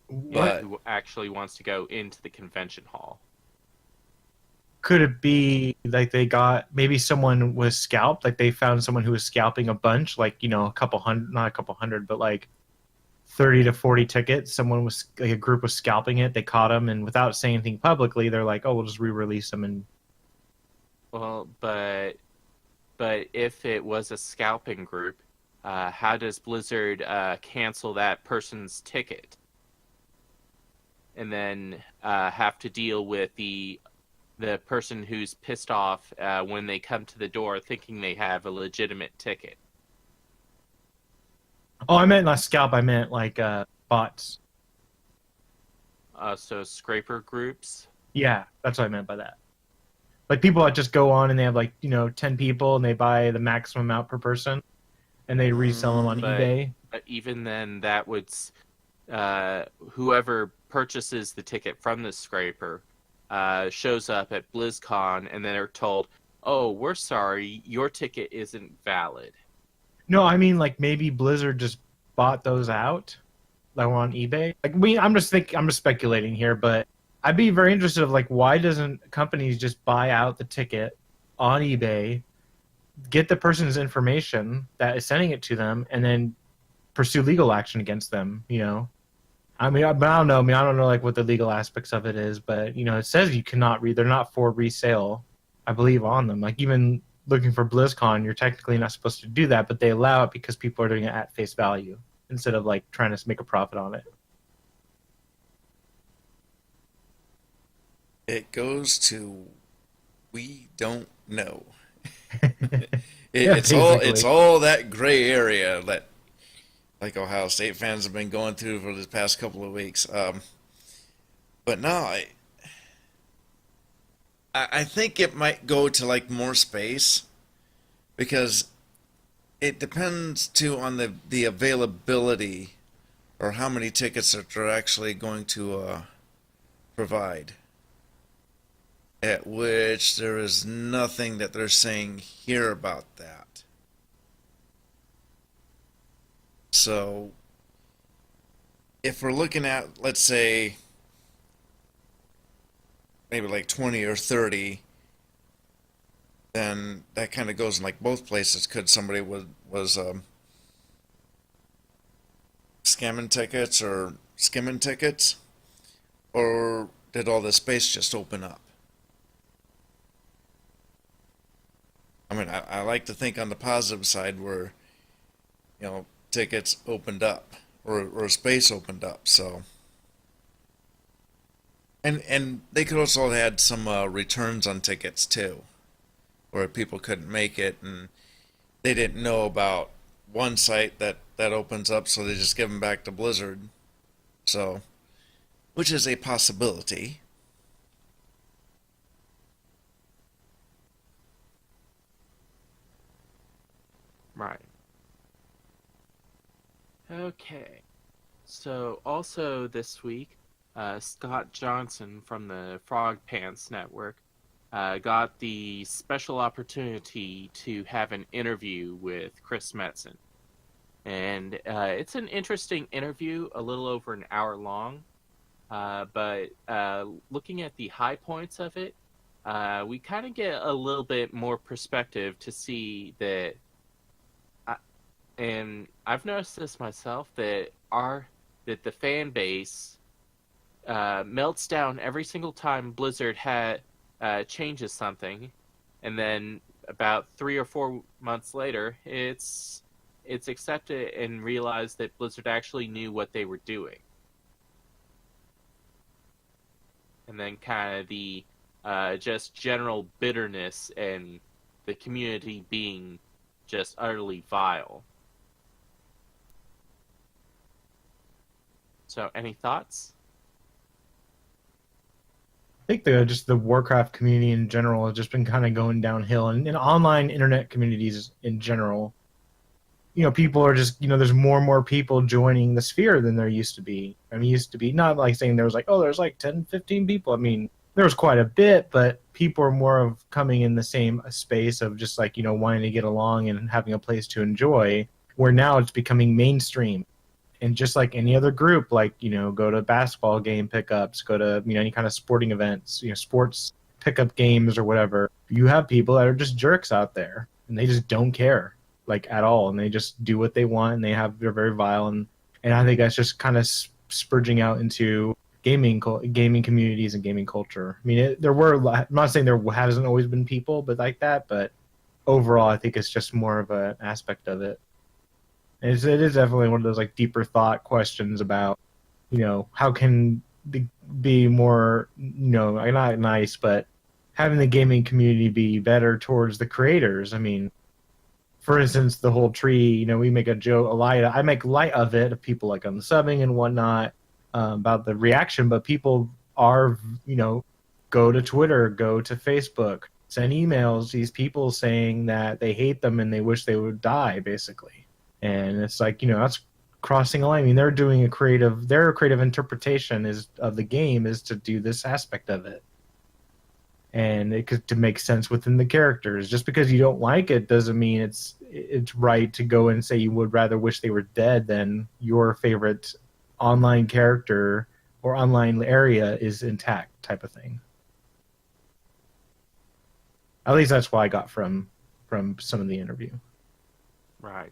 But Who actually wants to go into the convention hall. Could it be like they got, maybe someone was scalped, like they found someone who was scalping a bunch, like, a couple hundred, not a couple hundred, but like 30 to 40 tickets. Someone was, like, a group was scalping it. They caught them, and without saying anything publicly, they're like, "Oh, we'll just re-release them." And Well, but if it was a scalping group, how does Blizzard cancel that person's ticket? And then have to deal with the person who's pissed off when they come to the door thinking they have a legitimate ticket. oh, I meant not scalp. I meant like bots. So scraper groups. Yeah, that's what I meant by that. Like people that just go on and they have like 10 people and they buy the maximum amount per person, and they resell them on eBay. But even then, that would whoever purchases the ticket from the scraper shows up at BlizzCon and then they're told, "Oh, we're sorry, your ticket isn't valid." No, I mean like maybe Blizzard just bought those out that were on eBay. Like I'm just speculating here, but I'd be very interested of like why doesn't companies just buy out the ticket on eBay, get the person's information that is sending it to them, and then pursue legal action against them, I mean, but I don't know. I mean, I don't know like what the legal aspects of it is, but it says you cannot read. They're not for resale, I believe, on them. Like even looking for BlizzCon, you're technically not supposed to do that, but they allow it because people are doing it at face value instead of like trying to make a profit on it. it goes to we don't know. Yeah, It's all that gray area that like Ohio State fans have been going through for the past couple of weeks. But no, I think it might go to like more space because it depends too on the availability or how many tickets that they're actually going to provide. At which there is nothing that they're saying here about that. So, if we're looking at, let's say, maybe like 20 or 30, then that kind of goes in like both places. Could somebody was scamming tickets or skimming tickets? Or did all the space just open up? I mean, I like to think on the positive side where, tickets opened up or space opened up. So, and they could also have had some returns on tickets too, where people couldn't make it and they didn't know about one site that opens up, so they just give them back to Blizzard. So, which is a possibility. Right. Okay. So also this week, Scott Johnson from the Frog Pants Network got the special opportunity to have an interview with Chris Metzen. And it's an interesting interview, a little over an hour long. But looking at the high points of it, we kind of get a little bit more perspective to see that, and I've noticed this myself, that the fan base melts down every single time Blizzard changes something, and then about 3 or 4 months later, it's accepted and realized that Blizzard actually knew what they were doing. And then kind of the just general bitterness and the community being just utterly vile. So, any thoughts? I think just the Warcraft community in general has just been kind of going downhill, and in online internet communities in general, people are just, there's more and more people joining the sphere than there used to be. I mean, used to be not like saying there was like, oh, there's like 10, 15 people. I mean, there was quite a bit, but people are more of coming in the same space of just like, wanting to get along and having a place to enjoy, where now it's becoming mainstream. And just like any other group, like, go to basketball game pickups, go to, any kind of sporting events, sports pickup games or whatever, you have people that are just jerks out there and they just don't care, like, at all. And they just do what they want, and they're very vile. And I think that's just kind of spurging out into gaming communities and gaming culture. I mean, I'm not saying there hasn't always been people but like that, but overall, I think it's just more of an aspect of it. It is definitely one of those like deeper thought questions about, how can be more, not nice, but having the gaming community be better towards the creators. I mean, for instance, the whole tree, we make a joke, I make light of it, of people like unsubbing and whatnot, about the reaction, but people are, go to Twitter, go to Facebook, send emails, these people saying that they hate them and they wish they would die, basically. And it's like, that's crossing a line. I mean, their creative interpretation of the game is to do this aspect of it. And it could to make sense within the characters. Just because you don't like it doesn't mean it's right to go and say you would rather wish they were dead than your favorite online character or online area is intact, type of thing. At least that's what I got from some of the interview. Right.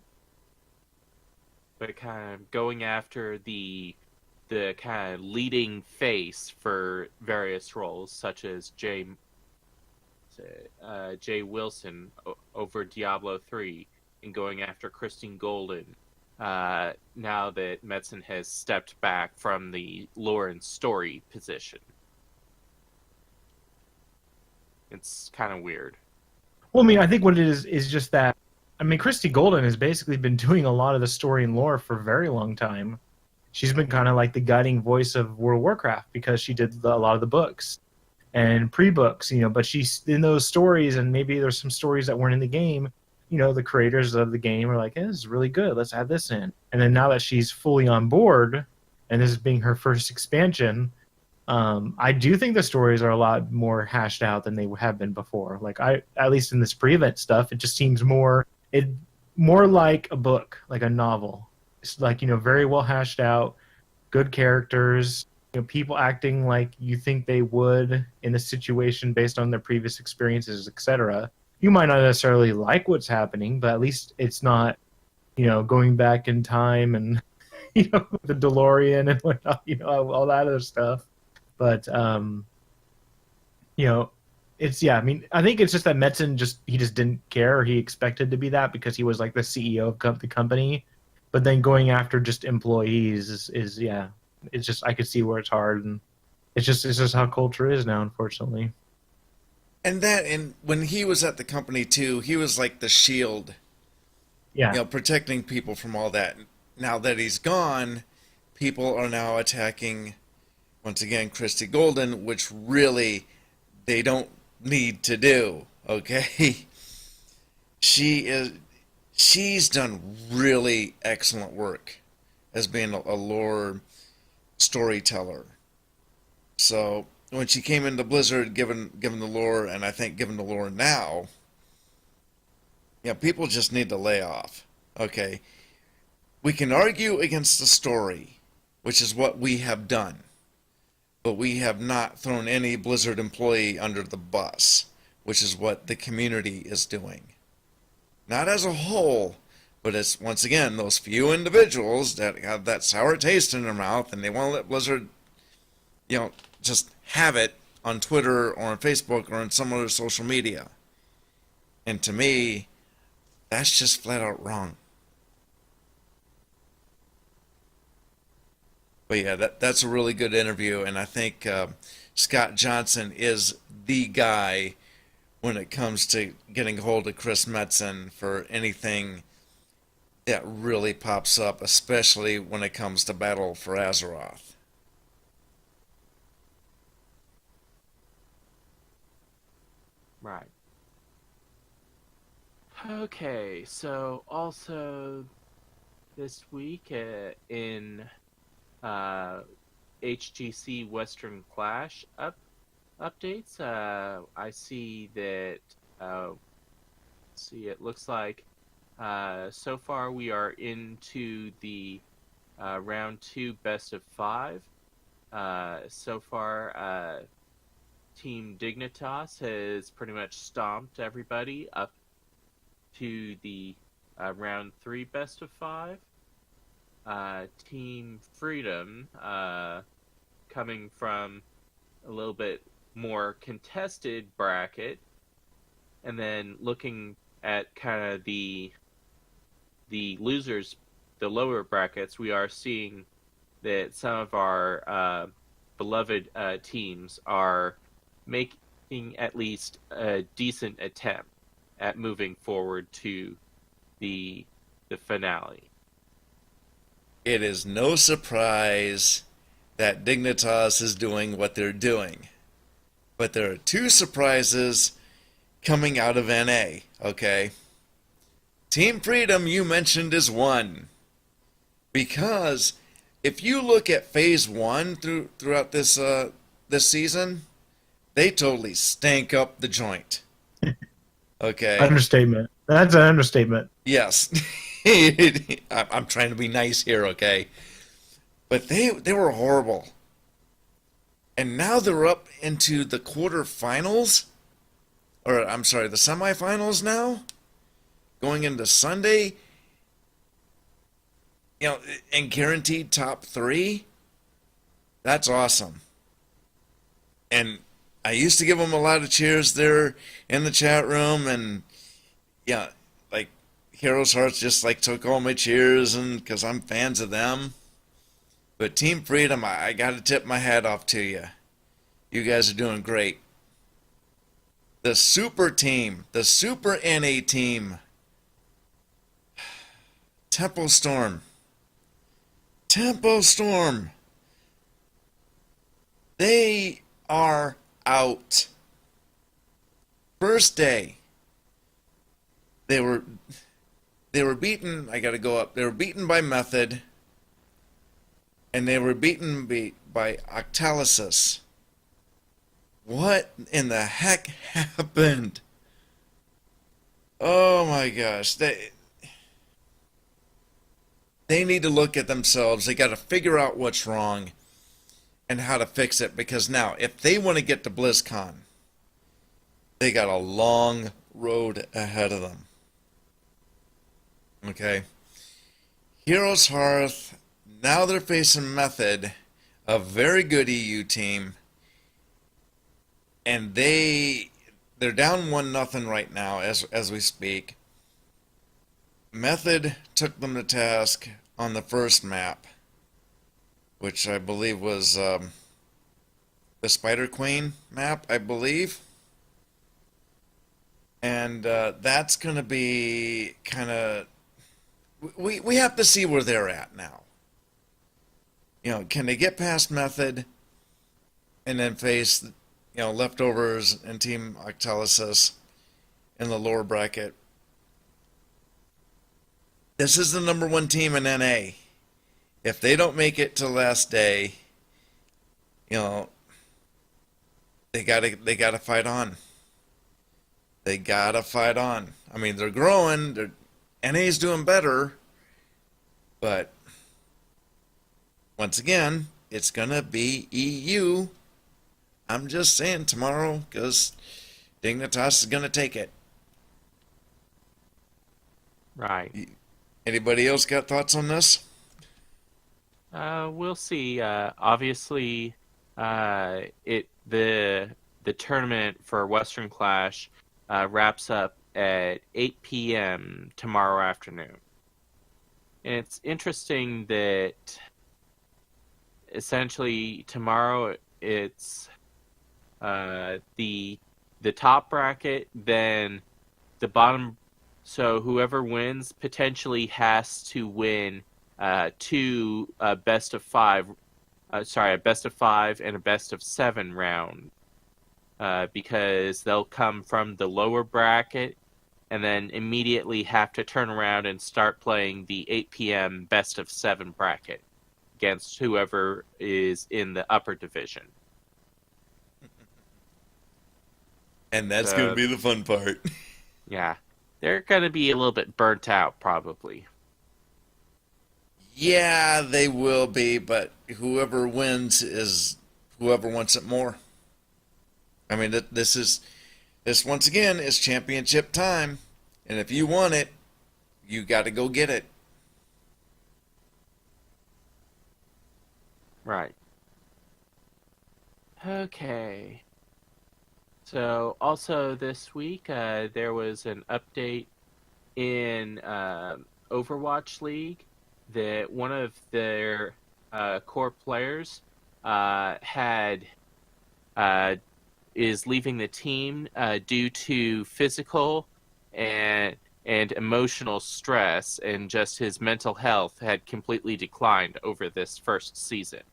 But kind of going after the kind of leading face for various roles, such as Jay Wilson over Diablo 3, and going after Christine Golden, now that Metzen has stepped back from the lore and story position. It's kind of weird. Well, I mean, I think what it is just that, I mean, Christy Golden has basically been doing a lot of the story and lore for a very long time. She's been kind of like the guiding voice of World of Warcraft because she did a lot of the books and pre-books, but she's in those stories, and maybe there's some stories that weren't in the game. The creators of the game are like, hey, this is really good, let's add this in. And then now that she's fully on board, and this is being her first expansion, I do think the stories are a lot more hashed out than they have been before. Like, at least in this pre-event stuff, it just seems more like a book, like a novel. It's like, very well hashed out, good characters, people acting like you think they would in the situation based on their previous experiences, etc. You might not necessarily like what's happening, but at least it's not, going back in time and, the DeLorean and whatnot, all that other stuff. But, it's, yeah, I mean, I think it's just that Metzen he just didn't care, or he expected to be that because he was like the CEO of the company. But then going after just employees is yeah, it's just, I could see where it's hard, and it's just how culture is now, unfortunately. And when he was at the company too, he was like the shield, Yeah. protecting people from all that. Now that he's gone, people are now attacking, once again, Christy Golden, which really they don't need to do, okay? She's done really excellent work as being a lore storyteller. So when she came into Blizzard, given the lore, and I think given the lore now, people just need to lay off. Okay, we can argue against the story, which is what we have done, but we have not thrown any Blizzard employee under the bus, which is what the community is doing. Not as a whole, but it's, once again, those few individuals that have that sour taste in their mouth and they want to let Blizzard, just have it on Twitter or on Facebook or on some other social media. And to me, that's just flat out wrong. But yeah, that's a really good interview, and I think Scott Johnson is the guy when it comes to getting hold of Chris Metzen for anything that really pops up, especially when it comes to Battle for Azeroth. Right. Okay, so also this week in HGC Western Clash updates, I see that it looks like so far we are into the round 2 best of 5. So far, Team Dignitas has pretty much stomped everybody up to the round 3 best of 5. Team Freedom, coming from a little bit more contested bracket, and then looking at kind of the losers, the lower brackets, we are seeing that some of our beloved teams are making at least a decent attempt at moving forward to the finale. It is no surprise that Dignitas is doing what they're doing. But there are 2 surprises coming out of NA, okay? Team Freedom, you mentioned, is one. Because if you look at Phase 1 throughout this season, they totally stank up the joint. Okay? Understatement. That's an understatement. Yes. I'm trying to be nice here, okay? But they were horrible. And now they're up into the quarterfinals. Or, I'm sorry, the semifinals now? Going into Sunday? You know, and guaranteed top 3? That's awesome. And I used to give them a lot of cheers there in the chat room, and yeah, like Heroes Hearts just like took all my cheers, and because I'm fans of them. But Team Freedom, I got to tip my hat off to you. You guys are doing great. The super team, the super NA team, Tempo Storm. They are out. First day, they were beaten. I got to go up. They were beaten by Method, and they were beaten by Octalysis. What in the heck happened? Oh my gosh. They need to look at themselves. They got to figure out what's wrong and how to fix it, because now if they want to get to BlizzCon, they got a long road ahead of them. Okay. Heroes Hearth, now they're facing Method, a very good EU team. And they're down 1-0 right now as we speak. Method took them to task on the first map, which I believe was the Spider Queen map, I believe. And that's going to be kind of... We have to see where they're at now. You know, can they get past Method and then face... leftovers and Team Octalysis in the lower bracket? This is the number 1 team in NA. If they don't make it to last day, they gotta fight on. They gotta fight on. I mean, they're growing. NA's doing better, but once again, it's gonna be EU. I'm just saying tomorrow, because Dignitas is going to take it. Right. Anybody else got thoughts on this? We'll see. Obviously, the tournament for Western Clash wraps up at 8 p.m. tomorrow afternoon. And it's interesting that essentially tomorrow it's the top bracket, then the bottom. So whoever wins potentially has to win two best of five. A best of five and a best of seven round, because they'll come from the lower bracket and then immediately have to turn around and start playing the 8 p.m. best of seven bracket against whoever is in the upper division. And that's going to be the fun part. Yeah. They're going to be a little bit burnt out, probably. Yeah, they will be, but whoever wins is whoever wants it more. I mean, this once again is championship time, and if you want it, you got to go get it. Right. Okay. So, also this week, there was an update in Overwatch League that one of their core players is leaving the team due to physical and emotional stress, and just his mental health had completely declined over this first season.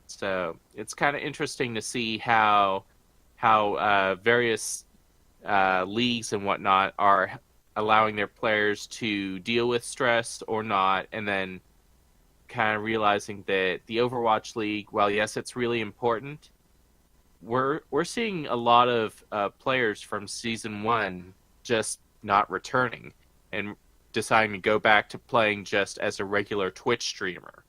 So it's kind of interesting to see how various leagues and whatnot are allowing their players to deal with stress or not, and then kind of realizing that the Overwatch League, while yes, it's really important, we're seeing a lot of players from Season 1 just not returning and deciding to go back to playing just as a regular Twitch streamer.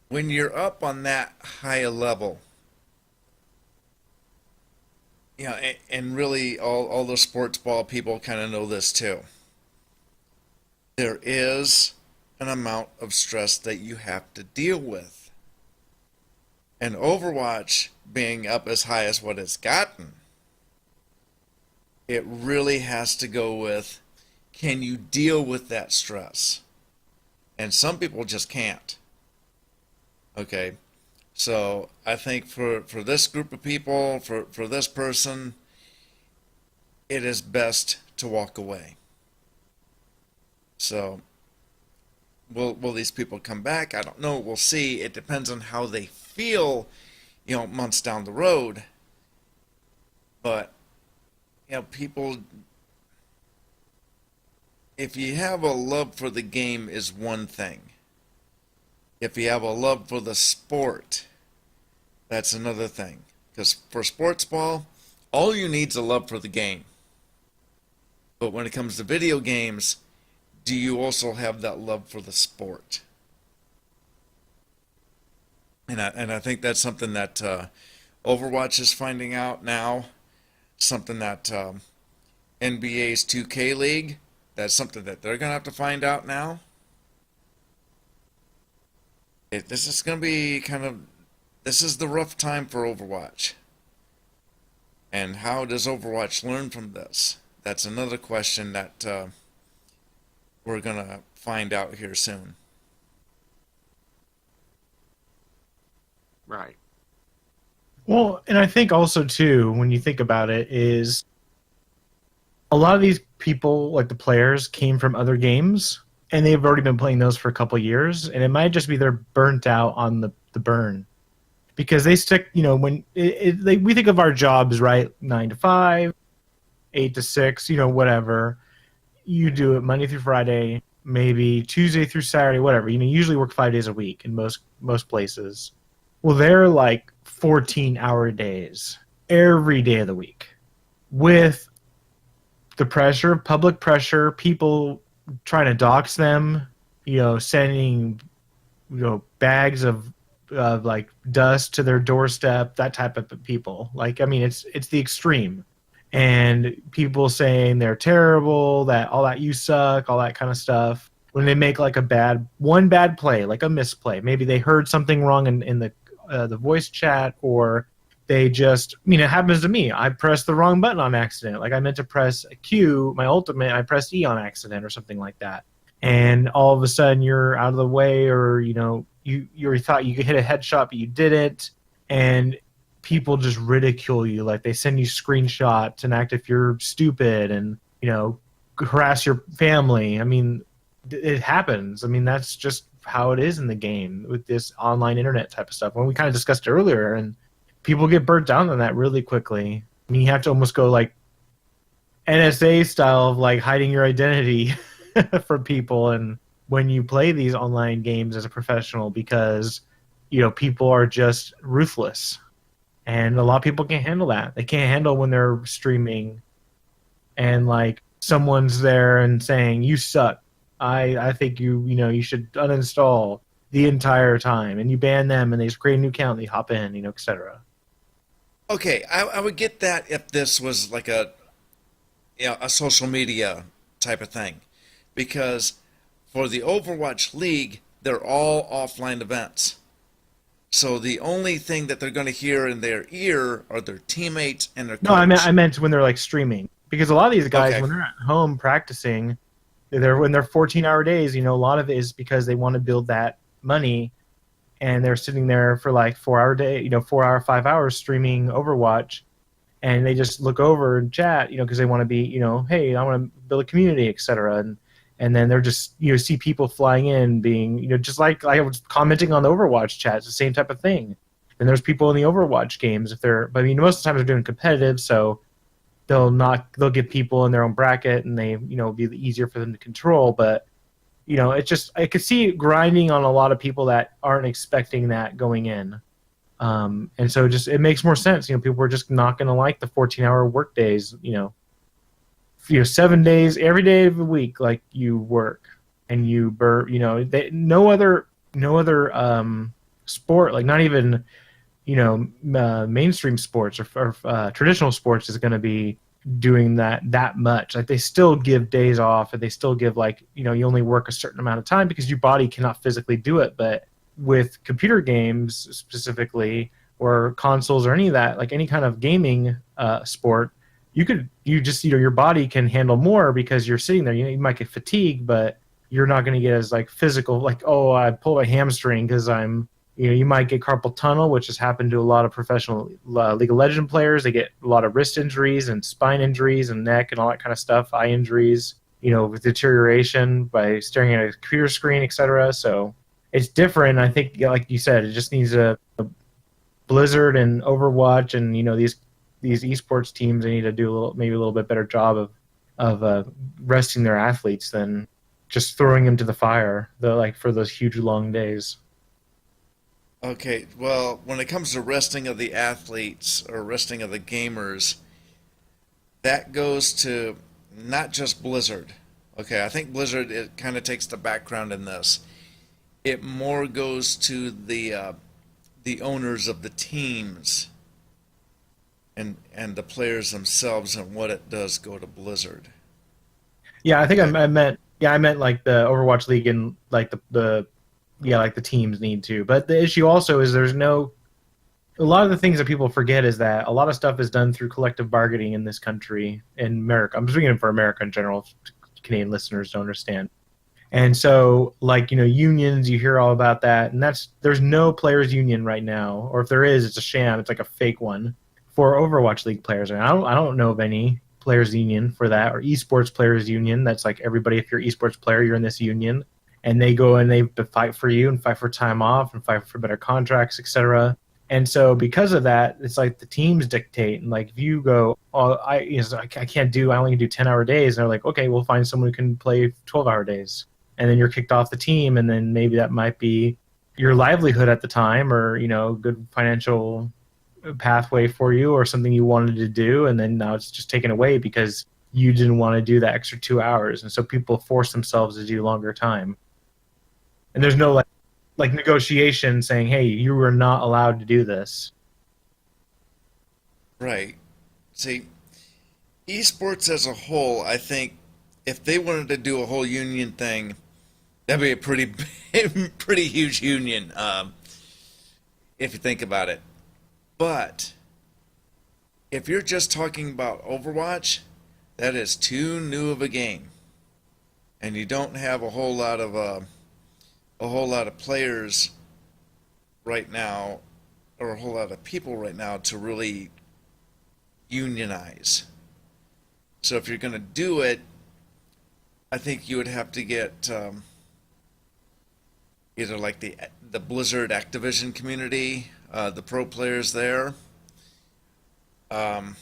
When you're up on that high a level, and really all the sports ball people kind of know this too. There is an amount of stress that you have to deal with. And Overwatch being up as high as what it's gotten, it really has to go with, can you deal with that stress? And some people just can't. Okay. So I think for this group of people, for this person, it is best to walk away. So will these people come back? I don't know. We'll see. It depends on how they feel, months down the road. But people, if you have a love for the game is one thing. If you have a love for the sport, that's another thing. Because for sports ball, all you need is a love for the game. But when it comes to video games, do you also have that love for the sport? And I think that's something that Overwatch is finding out now. Something that NBA's 2K League, that's something that they're going to have to find out now. This is going to be this is the rough time for Overwatch. And how does Overwatch learn from this? That's another question that we're going to find out here soon. Right. Well, and I think also, too, when you think about it, is a lot of these people, like the players, came from other games, and they've already been playing those for a couple years, and it might just be they're burnt out on the burn. Because they stick, when we think of our jobs, right, 9 to 5, 8 to 6, whatever. You do it Monday through Friday, maybe Tuesday through Saturday, whatever. You usually work 5 days a week in most places. Well, they're like 14-hour days every day of the week with the pressure, public pressure, people trying to dox them, sending, bags of like dust to their doorstep, that type of people. Like, I mean, it's the extreme. And people saying they're terrible, that all that you suck, all that kind of stuff. When they make like one bad play, like a misplay, maybe they heard something wrong in the voice chat, or they just, it happens to me. I pressed the wrong button on accident. Like I meant to press Q, my ultimate, I pressed E on accident or something like that. And all of a sudden you're out of the way, or, you you thought you could hit a headshot, but you didn't, and people just ridicule you. Like they send you screenshots and act if you're stupid, and harass your family. I mean, it happens. I mean, that's just how it is in the game with this online internet type of stuff. When we kind of discussed earlier, and people get burnt down on that really quickly. I mean, you have to almost go like NSA style of like hiding your identity from people, and when you play these online games as a professional, because people are just ruthless, and a lot of people can't handle that. They can't handle when they're streaming and like someone's there and saying you suck. I think you should uninstall the entire time, and you ban them, and they just create a new account, and they hop in, etc. Okay, I would get that if this was like a social media type of thing, because for the Overwatch League, they're all offline events. So the only thing that they're going to hear in their ear are their teammates and their coach. No, I meant when they're like streaming, because a lot of these guys, Okay. when they're at home practicing, when they're 14-hour days, a lot of it is because they want to build that money, and they're sitting there for like 4-hour day, 4 hour, 5 hours streaming Overwatch, and they just look over and chat, because they want to be, hey, I want to build a community, etc. And then they're just, see people flying in being, just like I was commenting on the Overwatch chat, it's the same type of thing. And there's people in the Overwatch games but I mean, most of the time they're doing competitive, so they'll get people in their own bracket, and they, it'll be easier for them to control. But, it's just, I could see grinding on a lot of people that aren't expecting that going in. And so it makes more sense. People are just not going to like the 14-hour work days, 7 days, every day of the week, like you work and no other sport, like not even, mainstream sports or traditional sports is going to be doing that much. Like they still give days off, and they still give you only work a certain amount of time because your body cannot physically do it. But with computer games specifically, or consoles or any of that, like any kind of gaming sport, your body can handle more because you're sitting there. You might get fatigued, but you're not going to get as like physical, like, oh, I pulled a hamstring because I'm, you might get carpal tunnel, which has happened to a lot of professional League of Legends players. They get a lot of wrist injuries and spine injuries and neck and all that kind of stuff, eye injuries, with deterioration by staring at a computer screen, etc. So it's different. I think, like you said, it just needs a Blizzard and Overwatch and these esports teams. They need to do maybe a little bit better job of resting their athletes than just throwing them to the fire. For those huge long days. Okay, well, when it comes to resting of the athletes or resting of the gamers, that goes to not just Blizzard. Okay, I think Blizzard, it kind of takes the background in this. It more goes to the owners of the teams and the players themselves, and what it does go to Blizzard. Yeah, I think I meant like the Overwatch League and like the teams need to. But the issue also is a lot of the things that people forget is that a lot of stuff is done through collective bargaining in this country, in America. I'm speaking for America in general. Canadian listeners don't understand. And so, unions, you hear all about that, and there's no players union right now, or if there is, it's a sham. It's like a fake one for Overwatch League players. And I don't know of any players union for that, or esports players union. That's like everybody. If you're an esports player, you're in this union, and they go and they fight for you and fight for time off and fight for better contracts, etc. And so because of that, it's like the teams dictate. And like if you go, oh, I can't do, I only can do 10-hour days, and they're like, okay, we'll find someone who can play 12-hour days. And then you're kicked off the team, and then maybe that might be your livelihood at the time, or good financial pathway for you, or something you wanted to do, and then now it's just taken away because you didn't want to do that extra 2 hours. And so people force themselves to do longer time, and there's no like negotiation saying, hey, you were not allowed to do this. Right. See, esports as a whole, I think if they wanted to do a whole union thing, that'd be a pretty huge union, if you think about it. But if you're just talking about Overwatch, that is too new of a game, and you don't have a whole lot of players right now, or a whole lot of people right now, to really unionize. So if you're going to do it, I think you would have to get either like the Blizzard Activision community, the pro players there, the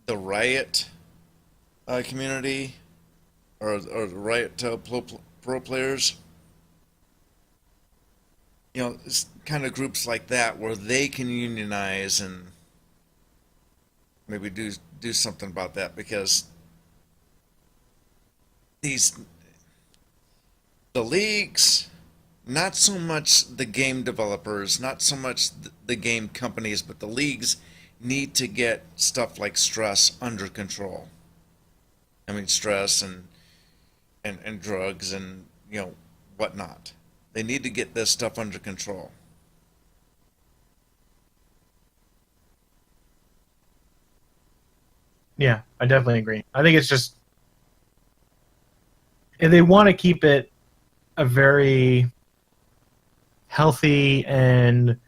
Riot community, or the Riot pro players. You know, it's kind of groups like that where they can unionize and maybe do something about that, because the leagues, not so much the game developers, not so much the game companies, but the leagues need to get stuff like stress under control. I mean, stress and drugs and, you know, whatnot. They need to get this stuff under control. Yeah, I definitely agree. I think it's just, if they want to keep it a very healthy and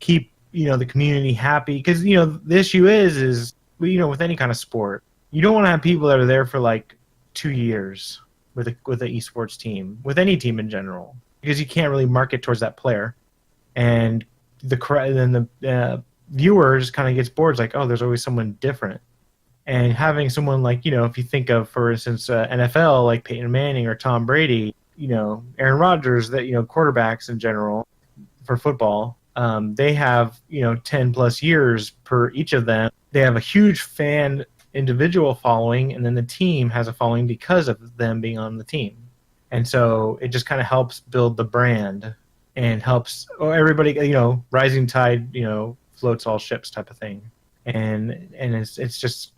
keep, you know, the community happy, because, you know, the issue is, you know, with any kind of sport, you don't want to have people that are there for like 2 years with a esports team, with any team in general, because you can't really market towards that player, and the viewers kind of gets bored. It's like, oh, there's always someone different. And having someone like, you know, if you think of, for instance, NFL, like Peyton Manning or Tom Brady, you know, Aaron Rodgers, that, you know, quarterbacks in general for football, they have, you know, 10 plus years per each of them. They have a huge fan individual following, and then the team has a following because of them being on the team. And so it just kind of helps build the brand and helps everybody, you know, rising tide, you know, floats all ships type of thing. And it's just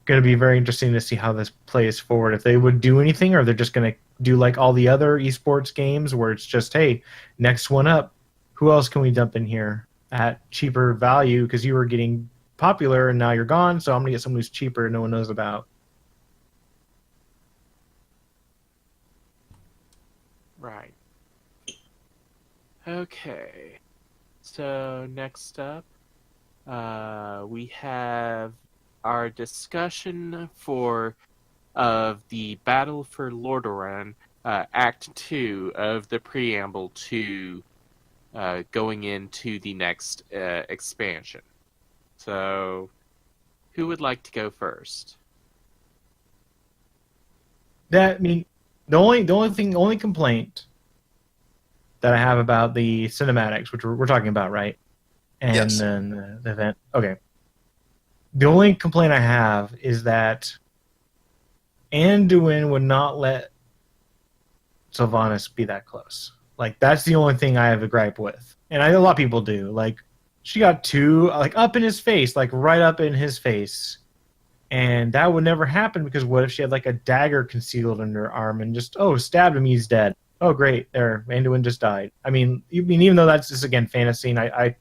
going to be very interesting to see how this plays forward. If they would do anything, or they're just going to do like all the other esports games where it's just, hey, next one up, who else can we dump in here at cheaper value because you were getting popular and now you're gone, so I'm going to get someone who's cheaper and no one knows about. Right. Okay. So next up, we have our discussion of the Battle for Lordaeron, Act 2 of the preamble to going into the next expansion. So, who would like to go first? That, I mean, the only complaint that I have about the cinematics, which we're talking about, right? And Yes. then the event. Okay. The only complaint I have is that Anduin would not let Sylvanas be that close. Like, that's the only thing I have a gripe with. And I know a lot of people do. Like, she got two, like, up in his face, like, right up in his face. And that would never happen, because what if she had, like, a dagger concealed in her arm and just, oh, stabbed him, he's dead. Oh, great, there, Anduin just died. I mean, even though that's just, again, fantasy, and I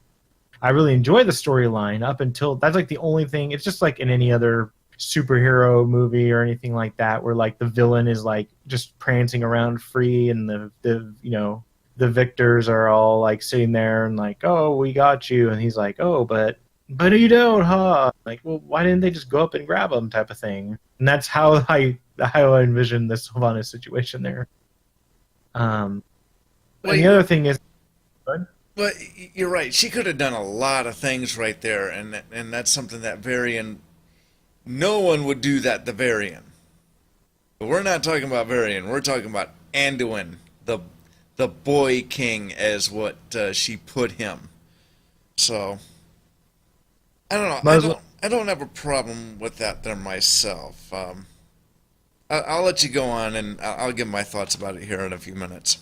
really enjoy the storyline up until, that's, like, the only thing, it's just like in any other superhero movie or anything like that, where, like, the villain is, like, just prancing around free, and the you know, the victors are all, like, sitting there and, like, oh, we got you, and he's like, oh, but you don't, huh? Like, well, why didn't they just go up and grab him, type of thing? And that's how I envision the Sylvanas situation there. And the other thing is, But you're right. She could have done a lot of things right there, and that's something that Varian, no one would do that to Varian. But we're not talking about Varian. We're talking about Anduin, the boy king, as what she put him. So I don't know. I don't have a problem with that there myself. I'll let you go on, and I'll give my thoughts about it here in a few minutes.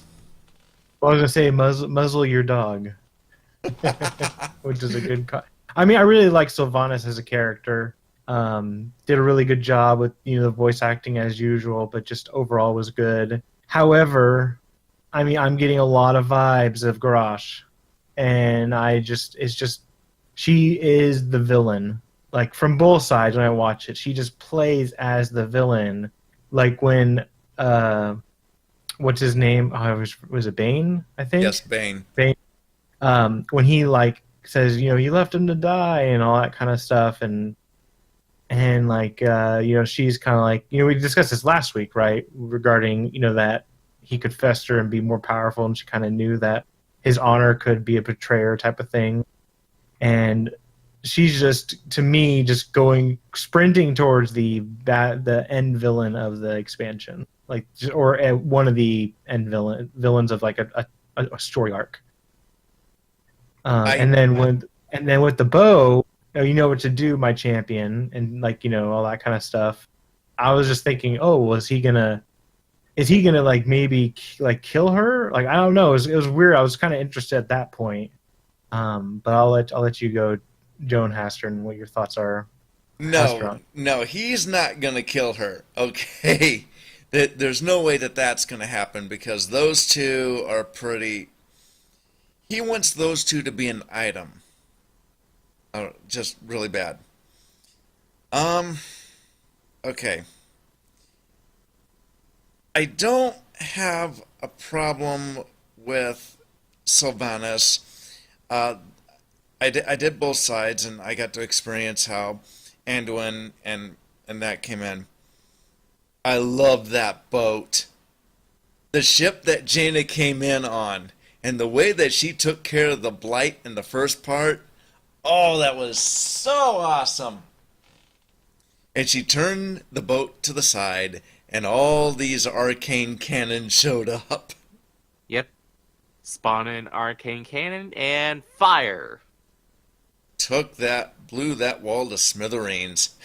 well, I was gonna say muzzle your dog, which is a good. I mean, I really like Sylvanas as a character. Did a really good job with, you know, the voice acting as usual, but just overall was good. However, I mean, I'm getting a lot of vibes of Garrosh, and it's just she is the villain. Like, from both sides when I watch it, she just plays as the villain. Like when what's his name? Oh, was it Bane? I think. Yes, Bane. when he like says, you left him to die and all that kind of stuff, and like she's kind of like, we discussed this last week, right, regarding that he could fester and be more powerful, and she kind of knew that his honor could be a betrayer type of thing, and she's just, to me, just going sprinting towards the end villain of the expansion, like, or one of the end villains of like a story arc. I And then with the bow, you know what to do, my champion, and like all that kind of stuff. I was just thinking, oh, is he gonna like maybe like kill her? Like, I don't know. It was weird. I was kind of interested at that point. But I'll let you go, Joan Hastern, what your thoughts are. No, no, he's not going to kill her. Okay. There's no way that that's going to happen because those two are pretty. He wants those two to be an item. Just really bad. Okay. I don't have a problem with Sylvanas. I did both sides, and I got to experience how Anduin and that came in. I love that boat. The ship that Jaina came in on, and the way that she took care of the blight in the first part, oh, that was so awesome. And she turned the boat to the side, and all these arcane cannons showed up. Yep. Spawning arcane cannon and fire. Blew that wall to smithereens.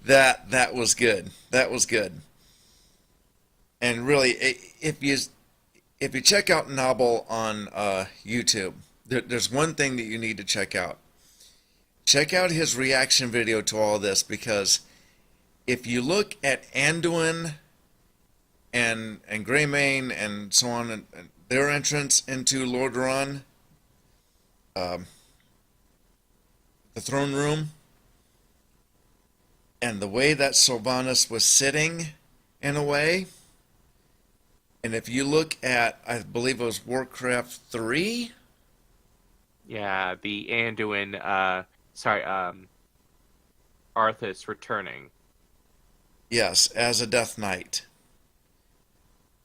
That was good. That was good. And really, if you check out Nobble on YouTube, there's one thing that you need to check out. Check out his reaction video to all this, because if you look at Anduin and Greymane and so on, and their entrance into Lordaeron, the throne room, and the way that Sylvanas was sitting, in a way, and if you look at, I believe it was Warcraft 3? Yeah, the Anduin, Arthas returning. Yes, as a Death Knight.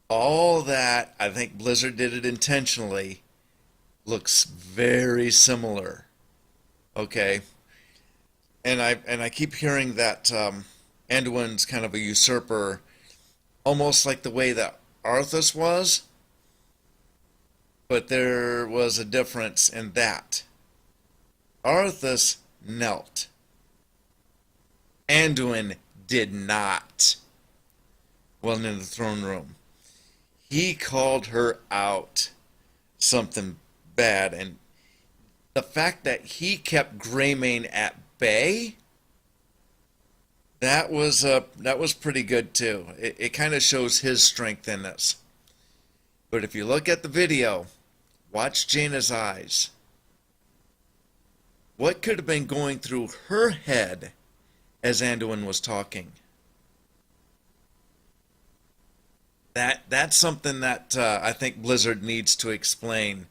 All that, I think Blizzard did it intentionally, looks very similar. Okay? And I keep hearing that Anduin's kind of a usurper, almost like the way that Arthas was, but there was a difference in that. Arthas knelt. Anduin did not. Well, in the throne room, he called her out something bad, and the fact that he kept Greymane at bay, that was pretty good too. It kind of shows his strength in this. But if you look at the video, watch Jaina's eyes. What could have been going through her head as Anduin was talking? That's something that I think Blizzard needs to explain,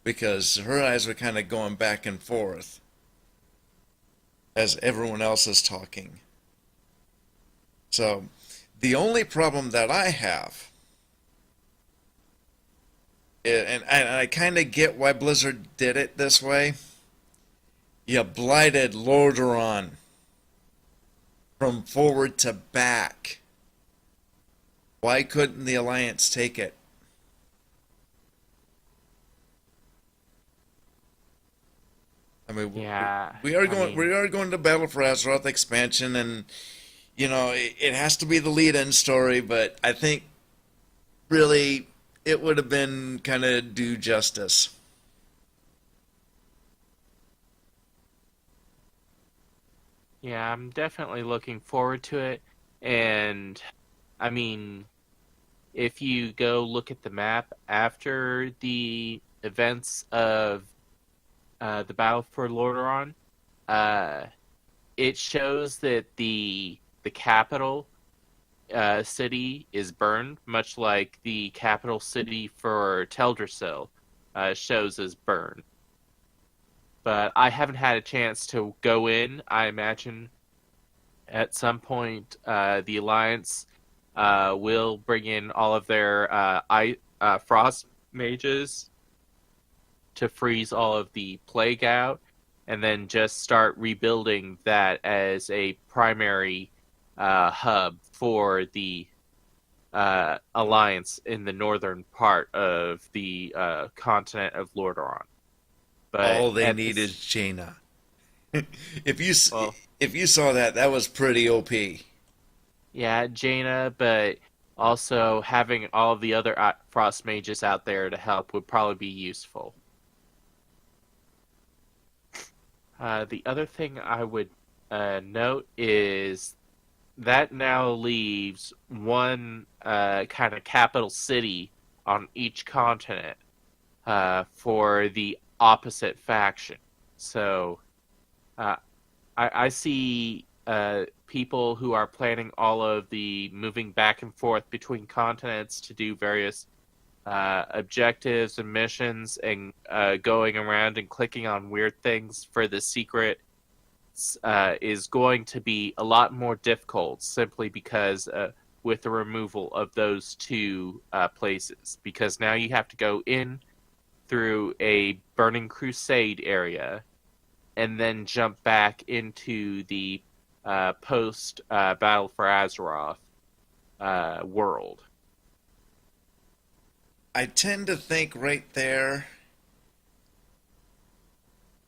because her eyes were kind of going back and forth as everyone else is talking. So, the only problem that I have, and I kind of get why Blizzard did it this way, you blighted Lordaeron from forward to back. Why couldn't the Alliance take it? I mean, Yeah, we are going to battle for Azeroth expansion, and it has to be the lead-in story. But I think really it would have been kind of due justice. Yeah, I'm definitely looking forward to it. And, I mean, if you go look at the map after the events of the Battle for Lordaeron, it shows that the capital city is burned, much like the capital city for Teldrassil. shows as burn. But I haven't had a chance to go in. I imagine at some point the Alliance will bring in all of their frost mages to freeze all of the plague out, and then just start rebuilding that as a primary hub for the Alliance in the northern part of the continent of Lordaeron. But All they at need this- is Jaina. if you Well- if you saw that, that was pretty OP. Yeah, Jaina, but also having all of the other frost mages out there to help would probably be useful. The other thing I would note is that now leaves one kind of capital city on each continent for the opposite faction. So I see people who are planning all of the moving back and forth between continents to do various objectives and missions and going around and clicking on weird things for the secret is going to be a lot more difficult simply because with the removal of those two places, because now you have to go in through a Burning Crusade area and then jump back into the post Battle for Azeroth world. I tend to think right there.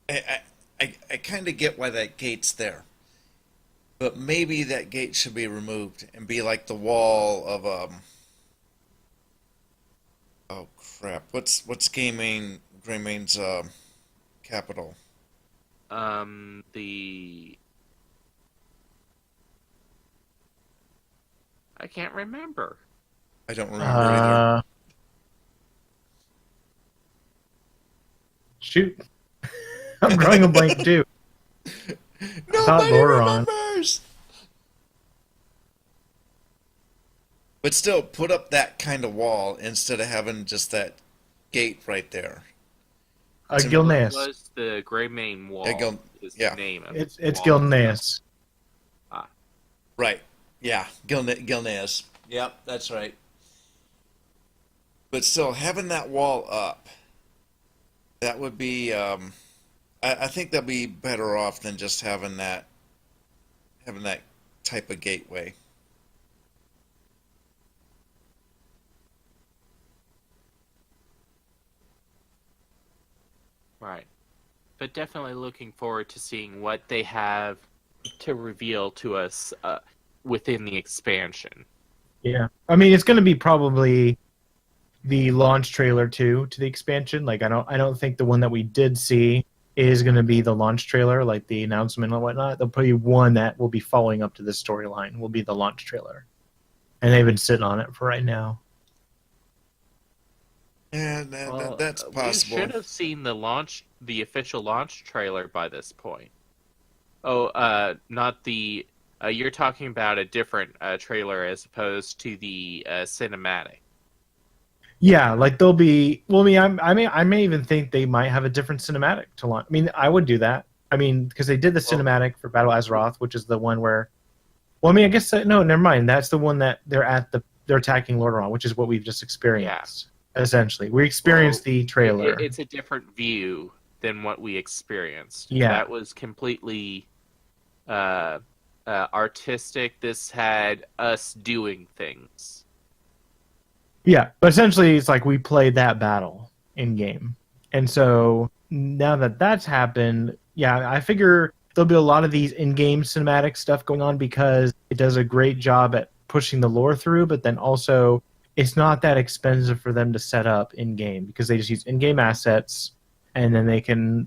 I kind of get why that gate's there, but maybe that gate should be removed and be like the wall of Oh crap! What's Greymane's capital? I can't remember. I don't remember either. Shoot. I'm drawing a blank too. Nobody Lordaeron. remembers. But still, put up that kind of wall instead of having just that gate right there. Gilneas. What was the Greymane Wall? Is yeah. the name of It's the wall. Gilneas. Right. Yeah. Gilneas. Yep, that's right. But still, having that wall up, that would be. I think that'd be better off than just having that type of gateway. Right. But definitely looking forward to seeing what they have to reveal to us within the expansion. Yeah. I mean, it's going to be probably the launch trailer too to the expansion. Like, I don't think the one that we did see is going to be the launch trailer, like the announcement and whatnot. There'll probably one that will be following up to this storyline will be the launch trailer. And they've been sitting on it for right now. Yeah, that's possible. We should have seen the official launch trailer by this point. Oh, not the. You're talking about a different trailer as opposed to the cinematic. Yeah, like they'll be. Well, I may even think they might have a different cinematic to launch. I mean, I would do that. I mean, because they did the cinematic for Battle Azeroth, which is the one where. Well, I mean, I guess no, never mind. That's the one that they're attacking Lordaeron, which is what we've just experienced. Yeah. Essentially, we experienced the trailer. It's a different view than what we experienced. Yeah, that was completely artistic. This had us doing things. Yeah, but essentially, it's like we played that battle in game, and so now that that's happened, yeah, I figure there'll be a lot of these in-game cinematic stuff going on because it does a great job at pushing the lore through, but then also it's not that expensive for them to set up in-game because they just use in-game assets, and then they can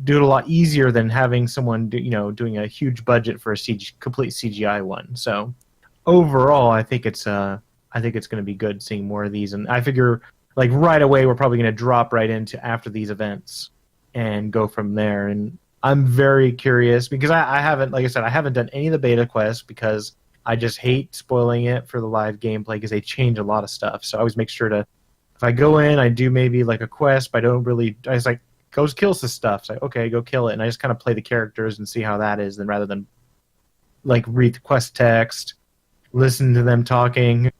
do it a lot easier than having someone doing a huge budget for a complete CGI one. So overall, I think it's going to be good seeing more of these, and I figure like right away we're probably going to drop right into after these events and go from there. And I'm very curious because I haven't, like I said, I haven't done any of the beta quests because I just hate spoiling it for the live gameplay because they change a lot of stuff. So I always make sure to I go in, I do maybe like a quest, but I don't really. I just like goes kills the stuff. It's like okay, go kill it, and I just kind of play the characters and see how that is. Then rather than like read the quest text, listen to them talking,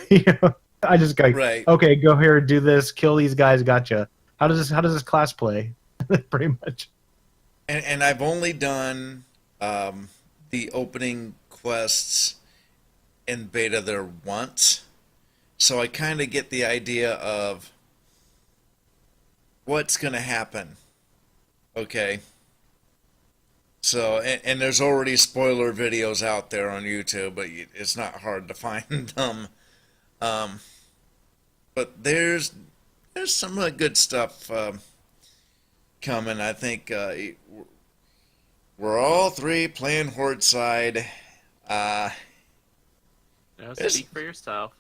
you know, I just go Right. okay, go here, do this, kill these guys, gotcha. How does this class play? Pretty much. And I've only done the opening quests in beta there once, so I kind of get the idea of what's going to happen. Okay. So, and there's already spoiler videos out there on YouTube, but it's not hard to find them. But there's some good stuff coming. I think we're all three playing Horde side. No, speak for yourself.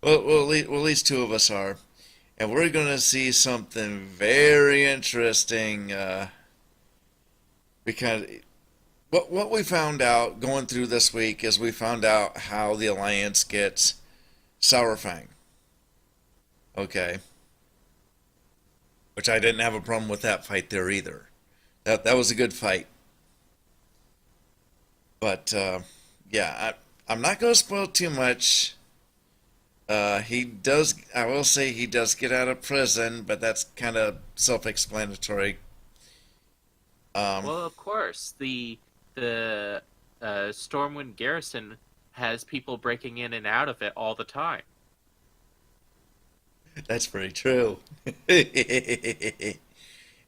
Well, at least two of us are. And we're going to see something very interesting because what we found out going through this week is we found out how the Alliance gets Sourfang. Okay. Which I didn't have a problem with that fight there either. That was a good fight. But yeah, I'm not going to spoil too much. He does. I will say he does get out of prison, but that's kind of self-explanatory. Well, of course, the Stormwind Garrison has people breaking in and out of it all the time. That's very true.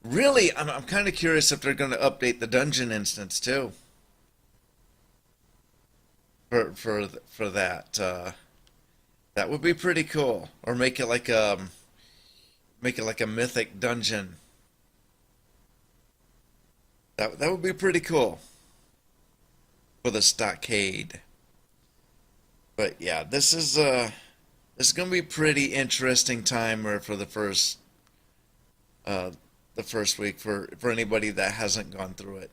Really, I'm kind of curious if they're going to update the dungeon instance too. For that. That would be pretty cool. Or make it like a mythic dungeon. That would be pretty cool. For the stockade. But yeah, this is gonna be a pretty interesting time for the first week for anybody that hasn't gone through it.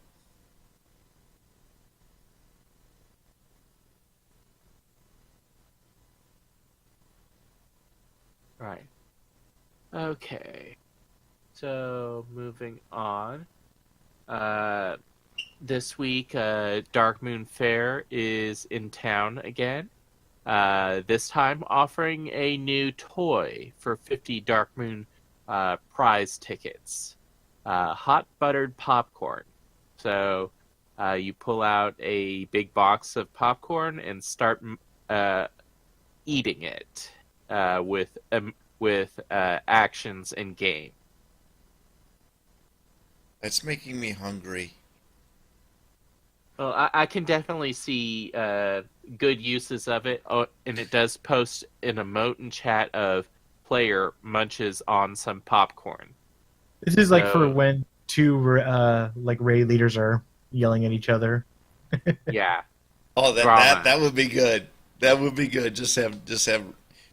Right. Okay. So moving on. This week, Dark Moon Fair is in town again. This time offering a new toy for 50 Dark Moon prize tickets. Hot buttered popcorn. So you pull out a big box of popcorn and start eating it with actions in game. That's making me hungry. Well, I can definitely see good uses of it, and it does post an emote in chat of player munches on some popcorn. This is like for when two like raid leaders are yelling at each other. Yeah. Oh, Drama. that would be good. That would be good. Just have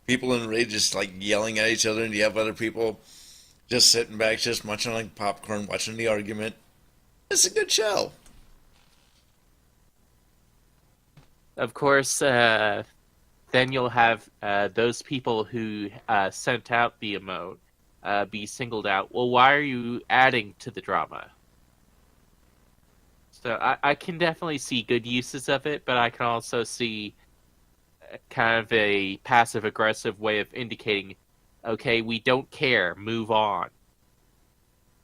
people in raid just like yelling at each other, and you have other people just sitting back, just munching like popcorn, watching the argument. It's a good show. Of course, then you'll have those people who sent out the emote be singled out. Well, why are you adding to the drama? So I can definitely see good uses of it, but I can also see kind of a passive-aggressive way of indicating, okay, we don't care, move on.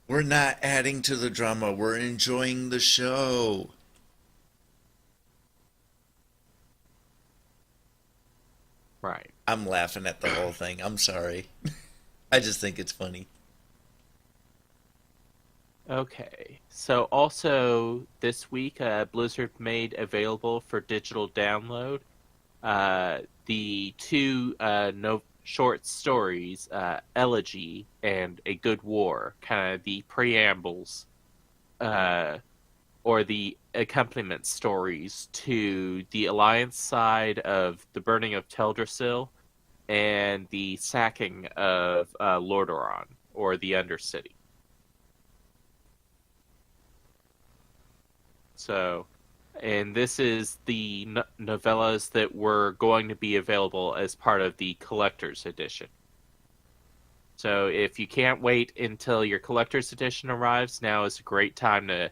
We're not adding to the drama. We're enjoying the show. Right. I'm laughing at the whole thing. I'm sorry. I just think it's funny. Okay. So also this week, Blizzard made available for digital download the two short stories, Elegy and A Good War, kind of the preambles or the accompaniment stories to the Alliance side of the burning of Teldrassil and the sacking of Lordaeron, or the Undercity. So, And this is the novellas that were going to be available as part of the collector's edition. So if you can't wait until your collector's edition arrives, now is a great time to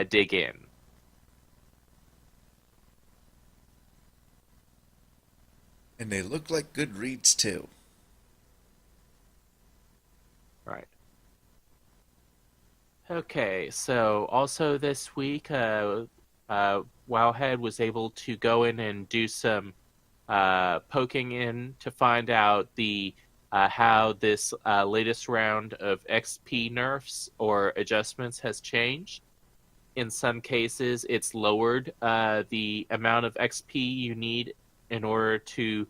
dig in. And they look like good reads too. Right. Okay, so also this week, Wowhead was able to go in and do some poking in to find out the how this latest round of XP nerfs or adjustments has changed. In some cases, it's lowered the amount of XP you need in order to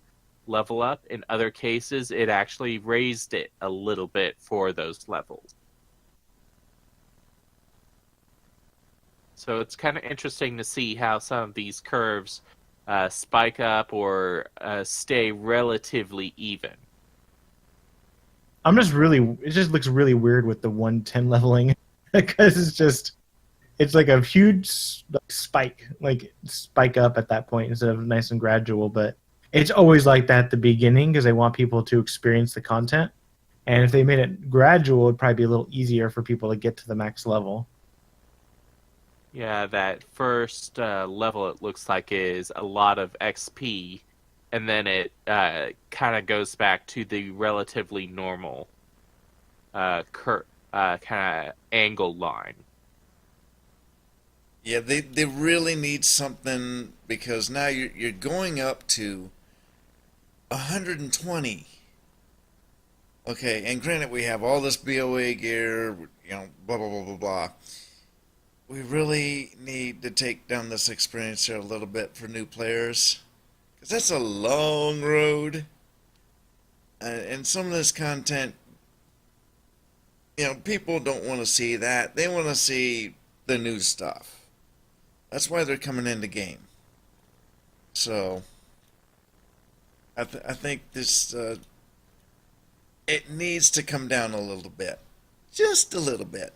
level up. In other cases, it actually raised it a little bit for those levels. So it's kind of interesting to see how some of these curves spike up or stay relatively even. It just looks really weird with the 110 leveling because it's like a huge spike up at that point instead of nice and gradual. But it's always like that at the beginning because they want people to experience the content. And if they made it gradual, it'd probably be a little easier for people to get to the max level. Yeah, that first level, it looks like, is a lot of XP, and then it kind of goes back to the relatively normal kind of angle line. Yeah, they really need something because now you're going up to 120. Okay, and granted we have all this BOA gear, blah blah blah blah blah. We really need to take down this experience here a little bit for new players because that's a long road, and some of this content, people don't want to see that. They want to see the new stuff. That's why they're coming in the game. So I think this it needs to come down a little bit, just a little bit.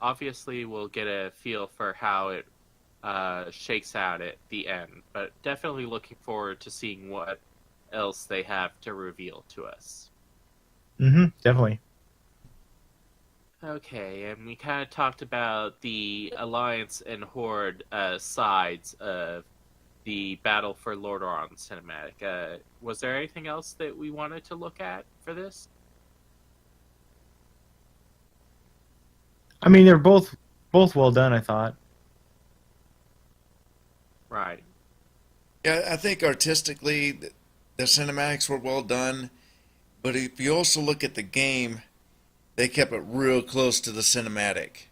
Obviously, we'll get a feel for how it shakes out at the end, but definitely looking forward to seeing what else they have to reveal to us. Definitely. Okay, and we kind of talked about the Alliance and Horde sides of the Battle for Lordaeron cinematic. Was there anything else that we wanted to look at for this? I mean, they're both well done, I thought. Right. Yeah, I think artistically the cinematics were well done, but if you also look at the game, they kept it real close to the cinematic.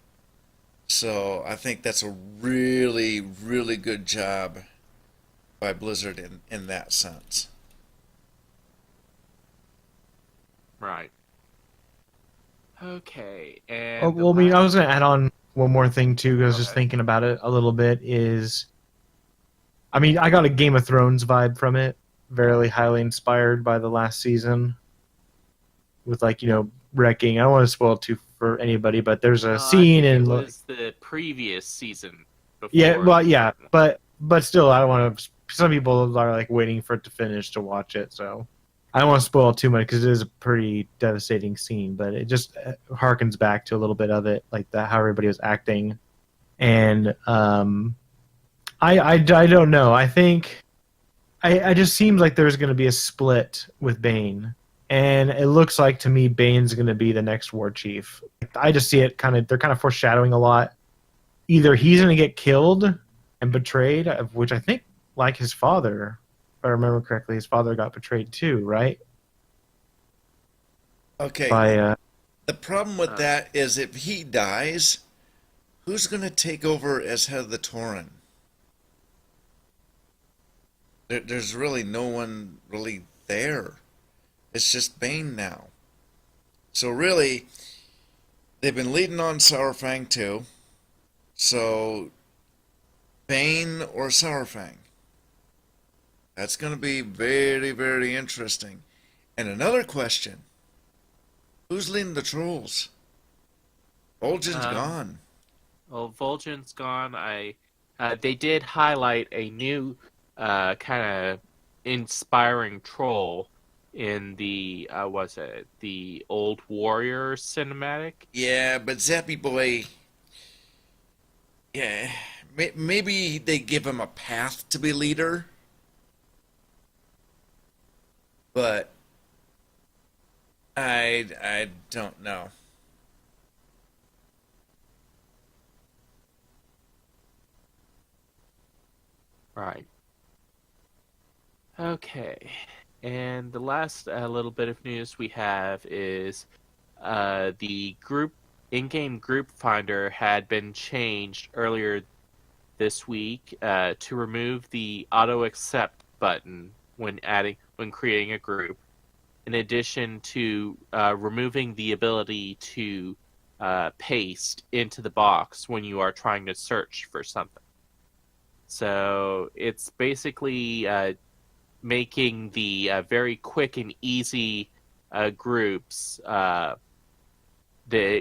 So I think that's a really, really good job by Blizzard in that sense. Right. Okay, and Oh, well, I was going to add on one more thing too. 'Cause I was just thinking about it a little bit. I got a Game of Thrones vibe from it. Very highly inspired by the last season. With wrecking. I don't want to spoil it too for anybody, but there's a scene I in. think it was the previous season. Yeah, well, yeah, but still, I don't want to. Some people are waiting for it to finish to watch it, so I don't want to spoil too much because it is a pretty devastating scene. But it just harkens back to a little bit of it, like that how everybody was acting, and I don't know. I think I just seems like there's going to be a split with Bane, and it looks like to me Bane's going to be the next war chief. I just see it they're kind of foreshadowing a lot. Either he's going to get killed and betrayed, which I think, like his father, if I remember correctly, his father got betrayed too, right? Okay. The problem with that is if he dies, who's going to take over as head of the Tauren? There's really no one really there. It's just Bane now. So really, they've been leading on Saurfang too. So, Bane or Saurfang? That's going to be very, very interesting. And another question. Who's leading the trolls? Vol'jin's gone. Well, Vol'jin's gone. They did highlight a new kind of inspiring troll in the the Old Warrior cinematic. Yeah, but Zappy Boy, yeah, maybe they give him a path to be leader, but I don't know. Right. Okay. And the last little bit of news we have is the group in-game group finder had been changed earlier this week to remove the auto accept button when creating a group, in addition to removing the ability to paste into the box when you are trying to search for something. So it's basically making the very quick and easy groups that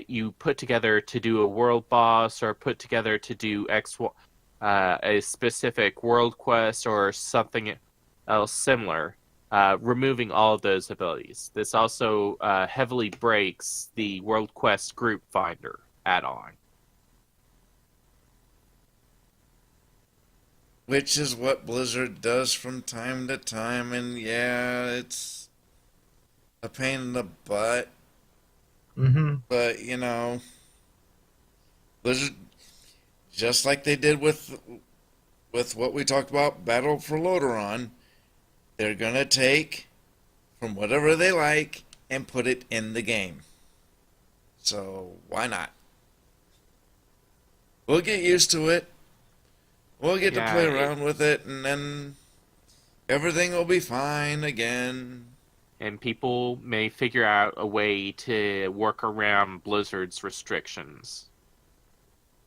you put together to do a world boss or put together to do a specific world quest or something else similar, removing all of those abilities. This also heavily breaks the World Quest Group Finder add-on. Which is what Blizzard does from time to time, and yeah, it's a pain in the butt. Mm-hmm. But, Blizzard, just like they did with what we talked about, Battle for Lordaeron, they're going to take from whatever they like and put it in the game. So, why not? We'll get used to it. We'll get to play around with it, and then everything will be fine again. And people may figure out a way to work around Blizzard's restrictions.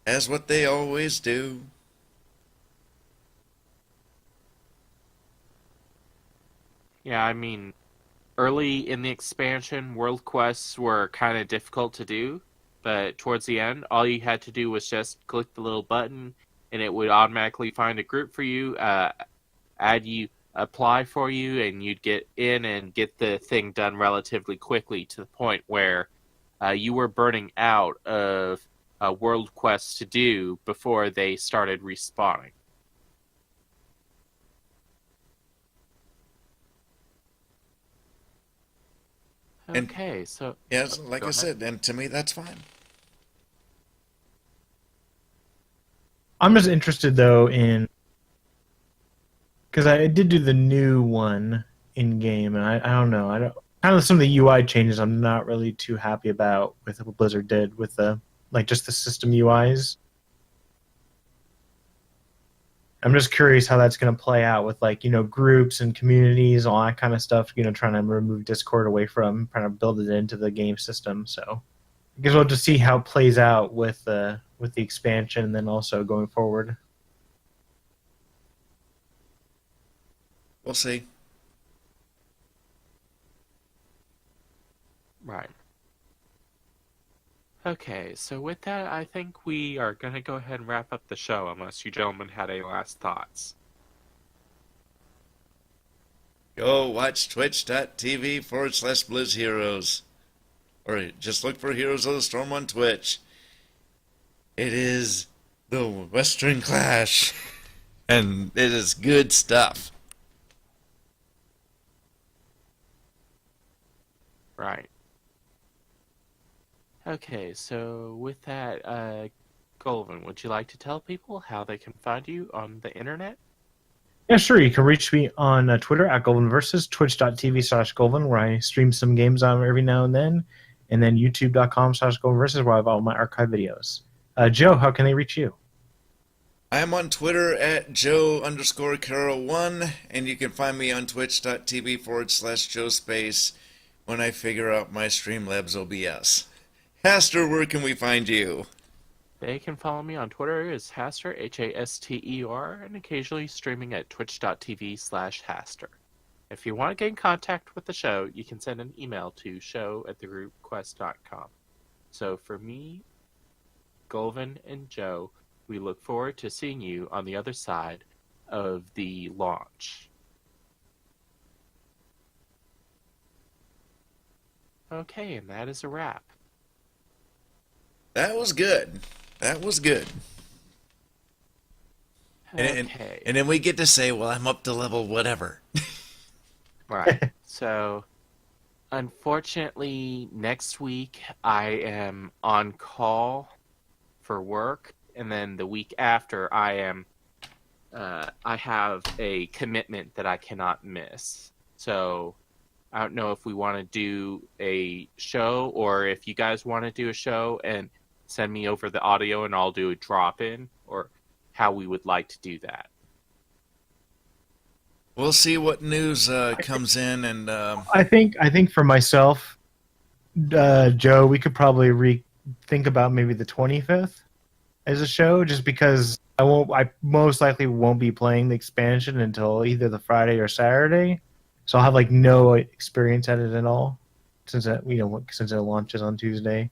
As what they always do. Yeah, I mean, early in the expansion, world quests were kind of difficult to do, but towards the end, all you had to do was just click the little button, and it would automatically find a group for you, apply for you, and you'd get in and get the thing done relatively quickly to the point where you were burning out of world quests to do before they started respawning. Okay, so... Yes, like I said, and to me, that's fine. I'm just interested though in, because I did do the new one in game, and I don't know, kind of some of the UI changes I'm not really too happy about with what Blizzard did with just the system UIs. I'm just curious how that's going to play out with groups and communities, all that kind of stuff. Trying to remove Discord away from, trying to build it into the game system. So I guess we'll just see how it plays out with the expansion, and then also going forward. We'll see. Right. Okay, so with that, I think we are going to go ahead and wrap up the show, unless you gentlemen had any last thoughts. Go watch twitch.tv/Blizz Heroes. Or just look for Heroes of the Storm on Twitch. It is the Western Clash. And it is good stuff. Right. Okay, so with that, Golvin, would you like to tell people how they can find you on the internet? Yeah, sure. You can reach me on Twitter at GolvinVersus, twitch.tv/Golvin, where I stream some games on every now and then youtube.com/GolvinVersus, where I have all my archive videos. Joe, how can they reach you? I am on Twitter at Joe_Carroll1, and you can find me on twitch.tv/JoeSpace when I figure out my Streamlabs OBS. Haster, where can we find you? They can follow me on Twitter as Haster, Haster, and occasionally streaming at twitch.tv/Haster. If you want to get in contact with the show, you can send an email to show@thegroupquest.com. So for me, Golvin, and Joe, we look forward to seeing you on the other side of the launch. Okay, and that is a wrap. That was good. That was good. Okay. And then we get to say, well, I'm up to level whatever. Right. So, unfortunately, next week I am on call for work, and then the week after I have a commitment that I cannot miss. So, I don't know if we want to do a show, or if you guys want to do a show and send me over the audio and I'll do a drop-in, or how we would like to do that. We'll see what news comes in, and I think for myself, Joe, we could probably think about maybe the 25th as a show, just because I most likely won't be playing the expansion until either the Friday or Saturday, so I'll have like no experience at it at all, since it launches on Tuesday.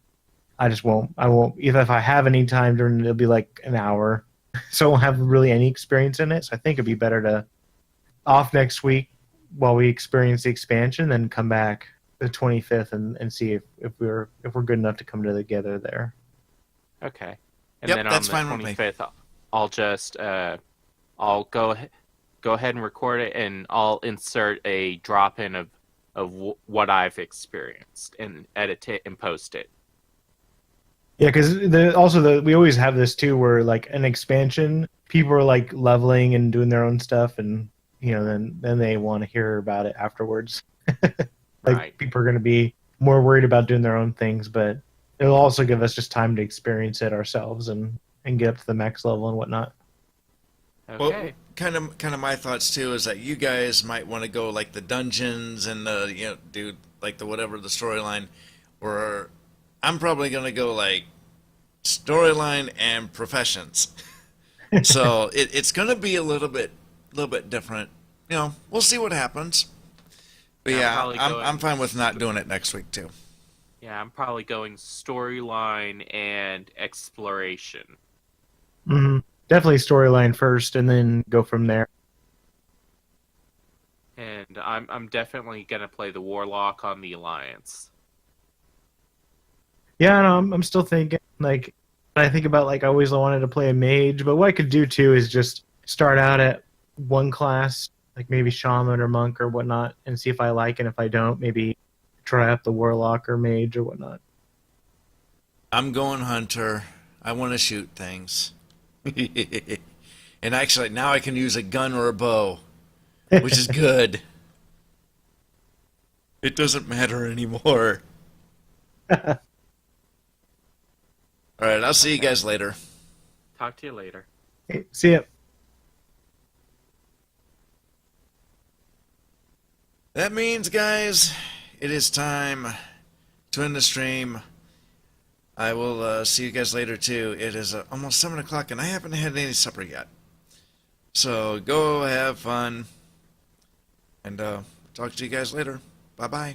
I won't even if I have any time during it, it'll be like an hour, so I won't have really any experience in it. So I think it'd be better to off next week while we experience the expansion, then come back the 25th and see if we're good enough to come together there. Okay. And Yep, then that's on fine the with me. 25th, I'll just I'll go ahead and record it, and I'll insert a drop-in of what I've experienced and edit it and post it. Yeah, because we always have this too, where like an expansion, people are like leveling and doing their own stuff, and then they want to hear about it afterwards. Like Right. people are going to be more worried about doing their own things, but it'll also give us just time to experience it ourselves and get up to the max level and whatnot. Okay. well, kind of my thoughts too is that you guys might want to go like the dungeons and do like the whatever the storyline, or I'm probably gonna go like storyline and professions. So it's gonna be a little bit different. We'll see what happens. But Yeah, yeah, probably going- I'm fine with not doing it next week too. Yeah, I'm probably going storyline and exploration. Mm-hmm. Definitely storyline first, and then go from there. And I'm definitely gonna play the Warlock on the Alliance. Yeah, no, I'm still thinking like when I think about like I always wanted to play a mage, but what I could do too is just start out at one class, like maybe shaman or monk or whatnot, and see if I like it. And if I don't, maybe try up the warlock or mage or whatnot. I'm going hunter. I want to shoot things. And actually, now I can use a gun or a bow, which is good. It doesn't matter anymore. All right, I'll see you guys later. Talk to you later. Okay, see ya. That means, guys, it is time to end the stream. I will see you guys later, too. It is almost 7 o'clock, and I haven't had any supper yet. So go have fun, and talk to you guys later. Bye-bye.